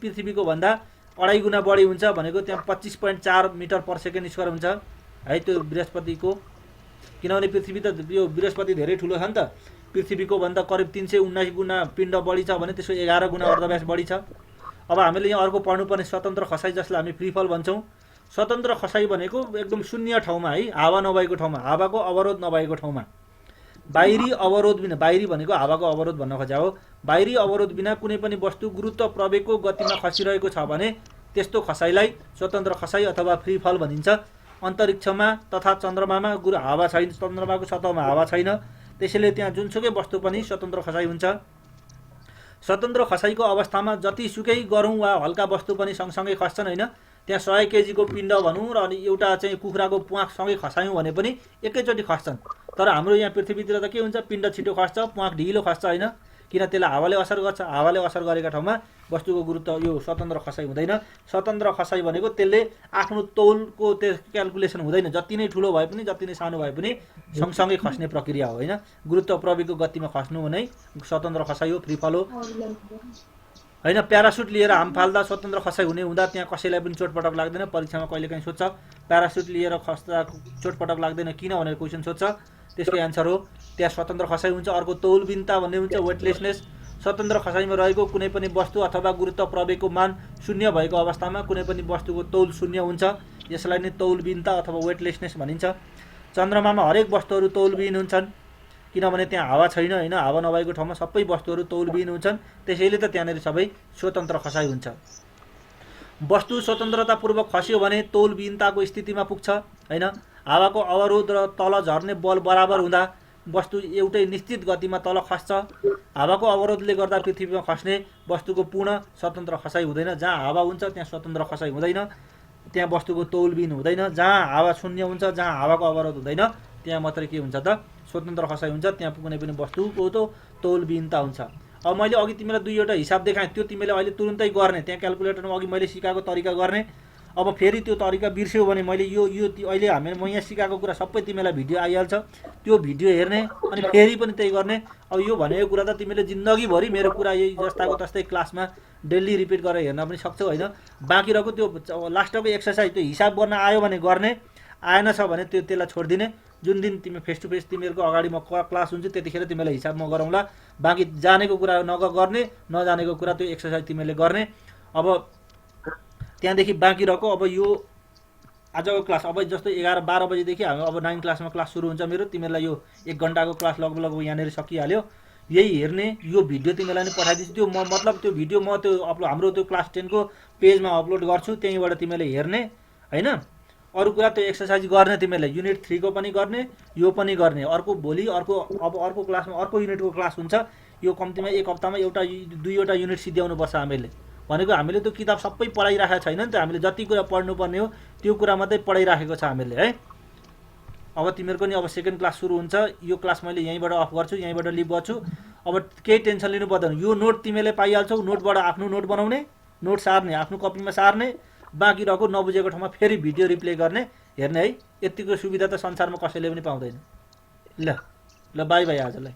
पृथ्वीको भन्दा 2.5 गुणा बढी हुन्छ, भनेको त्यहाँ 25.4 मिटर पर सेकेन्ड स्क्वायर हुन्छ है त्यो बृहस्पतिको। किनभने पृथ्वी त यो बृहस्पति धेरै ठुलो छ नि त, पृथ्वीको भन्दा करिब 319 गुणा पिण्ड बढी छ भने त्यसको 11 गुणा अर्धव्यास बढी छ। अब हामीले यहाँ अर्को पढ्नुपर्ने स्वतन्त्र खसाई, जसलाई हामी फ्री फल भन्छौँ। स्वतन्त्र खसाई भनेको एकदम शून्य ठाउँमा है, हावा नभएको ठाउँमा, हावाको अवरोध नभएको ठाउँमा, बाहिरी अवरोध बिना, बाहिरी भनेको हावाको अवरोध भन्न खोजा हो, बाहिरी अवरोध बिना कुनै पनि वस्तु गुरुत्व प्रवेगको गतिमा खसिरहेको छ भने त्यस्तो खसाईलाई स्वतन्त्र खसाई अथवा फ्री फल भनिन्छ। अन्तरिक्षमा तथा चन्द्रमामा हावा छैन, चन्द्रमाको सतहमा हावा छैन, त्यसैले त्यहाँ जुनसुकै वस्तु पनि स्वतन्त्र खसाई हुन्छ। स्वतन्त्र खसाईको अवस्थामा जतिसुकै गरौँ वा हल्का वस्तु पनि सँगसँगै खस्छन् हैन। त्यहाँ 100 केजीको पिण्ड भनौँ र अनि एउटा चाहिँ कुखुराको प्वाँख सँगै खसायौँ भने पनि एकैचोटि खस्छन्। तर हाम्रो यहाँ पृथ्वीतिर त के हुन्छ, पिण्ड छिटो खस्छ, प्वाँख ढिलो खस्छ हैन, किन त्यसलाई हावाले असर गर्छ। हावाले असर गरेका ठाउँमा वस्तुको गुरुत्व यो स्वतन्त्र खसाई हुँदैन। स्वतन्त्र खसाई भनेको त्यसले आफ्नो तौलको त्यो क्याल्कुलेसन हुँदैन, जति नै ठुलो भए पनि जति नै सानो भए पनि सँगसँगै खस्ने प्रक्रिया हो हैन। गुरुत्व प्रवेगको गतिमा खस्नु नै स्वतन्त्र खसाई हो, फ्री फल हो हैन। प्यारासुट लिएर हाम फाल्दा स्वतन्त्र खसाई हुने हुँदा त्यहाँ कसैलाई पनि चोटपटक लाग्दैन। परीक्षामा कहिलेकाहीँ सोध्छ प्यारासुट लिएर खस्दा चोटपटक लाग्दैन किन भनेर क्वेसन सोध्छ, त्यसको एन्सर हो त्यहाँ स्वतन्त्र खसाई हुन्छ। अर्को तौलबिनता भन्ने हुन्छ, वेटलेसनेस। स्वतन्त्र खसाईमा रहेको कुनै पनि वस्तु अथवा गुरुत्व प्रवेगको मान शून्य भएको अवस्थामा कुनै पनि वस्तुको तौल शून्य हुन्छ, यसलाई नै तौलबिनता अथवा वेटलेसनेस भनिन्छ। चन्द्रमामा हरेक वस्तुहरू तौलबिन हुन्छन्, किनभने त्यहाँ हावा छैन हैन, हावा नभएको ठाउँमा सबै वस्तुहरू तौलबिन हुन्छन्, त्यसैले त त्यहाँनेर सबै स्वतन्त्र खसाई हुन्छ। वस्तु स्वतन्त्रतापूर्वक खस्यो भने तौलबिनताको स्थितिमा पुग्छ हैन। हावाको अवरोध र तल झर्ने बल बराबर हुँदा वस्तु एउटै निश्चित गतिमा तल खस्छ। हावाको अवरोधले गर्दा पृथ्वीमा खस्ने वस्तुको पूर्ण स्वतन्त्र खसाई हुँदैन। जहाँ हावा हुन्छ त्यहाँ स्वतन्त्र खसाई हुँदैन, त्यहाँ वस्तुको तौलबिन हुँदैन। जहाँ हावा शून्य हुन्छ, जहाँ हावाको अवरोध हुँदैन, त्यहाँ मात्रै के हुन्छ त स्वतन्त्र खसाई हुन्छ। त्यहाँ कुनै पनि वस्तुको त तौलबिनता हुन्छ। अब मैले अघि तिमीलाई दुईवटा हिसाब देखाएँ, त्यो तिमीले अहिले तुरुन्तै गर्ने, त्यहाँ क्याल्कुलेटरमा अघि मैले सिकाएको तरिका गर्ने। अब फेरि त्यो तरिका बिर्स्यौ भने मैले यो अहिले म यहाँ सिकाएको कुरा सबै तिमीलाई भिडियो आइहाल्छ, त्यो भिडियो हेर्ने अनि फेरि पनि त्यही गर्ने। अब यो भनेको कुरा त तिमीले जिन्दगीभरि मेरो कुरा यही जस्ताको तस्तै क्लासमा डेली रिपिट गरेर हेर्न पनि सक्छौ होइन। बाँकी रहेको त्यो लास्टको एक्सर्साइज त्यो हिसाब गर्न आयो भने गर्ने, आएन छ भने त्यसलाई छोडिदिने। जुन दिन तिमी फेस टु फेस तिमीहरूको अगाडि म क्लास हुन्छ त्यतिखेर तिमीलाई हिसाब म गरौँला। बाँकी जानेको कुरा गर्ने, नजानेको कुरा त्यो एक्सर्साइज तिमीले गर्ने। अब त्यहाँदेखि बाँकी रहेको अब यो आजको क्लास अब जस्तो 11-12 बजेदेखि हामी अब 9 क्लासमा क्लास सुरु हुन्छ मेरो। तिमीलाई यो 1 घन्टाको क्लास लगभग यहाँनिर सकिहाल्यो। यही हेर्ने, यो भिडियो तिमीलाई नै पठाइदिन्छु। त्यो मतलब त्यो भिडियो म त्यो हाम्रो त्यो क्लास 10 को पेजमा अपलोड गर्छु, त्यहीँबाट तिमीले हेर्ने हैन। अरू कुरा त्यो एक्सर्साइज गर्ने तिमीले, युनिट 3 को पनि गर्ने, यो पनि गर्ने। भोलि अर्को क्लासमा अर्को युनिटको क्लास हुन्छ। यो कम्तीमा 1 हप्तामा एउटा 2वटा युनिट सिद्ध्याउनु पर्छ हामीले। भनेको हामीले त्यो किताब सबै पढाइराखेको छैन नि त, हामीले जति कुरा पढ्नुपर्ने हो त्यो कुरा मात्रै पढाइराखेको छ हामीले है। अब तिमीहरूको नि अब सेकेन्ड क्लास सुरु हुन्छ। यो क्लास मैले यहीँबाट अफ गर्छु, यहीँबाट लिभ गर्छु। अब केही टेन्सन लिनु पर्दैन। यो नोट तिमीले पाइहाल्छौ, नोटबाट आफ्नो नोट बनाउने, नोट सार्ने, आफ्नो कपीमा सार्ने। बाँकी रहेको नबुझेको ठाउँमा फेरि भिडियो रिप्ले गर्ने, हेर्ने है। यतिको सुविधा त संसारमा कसैले पनि पाउँदैन। ल बाई बाई आजलाई।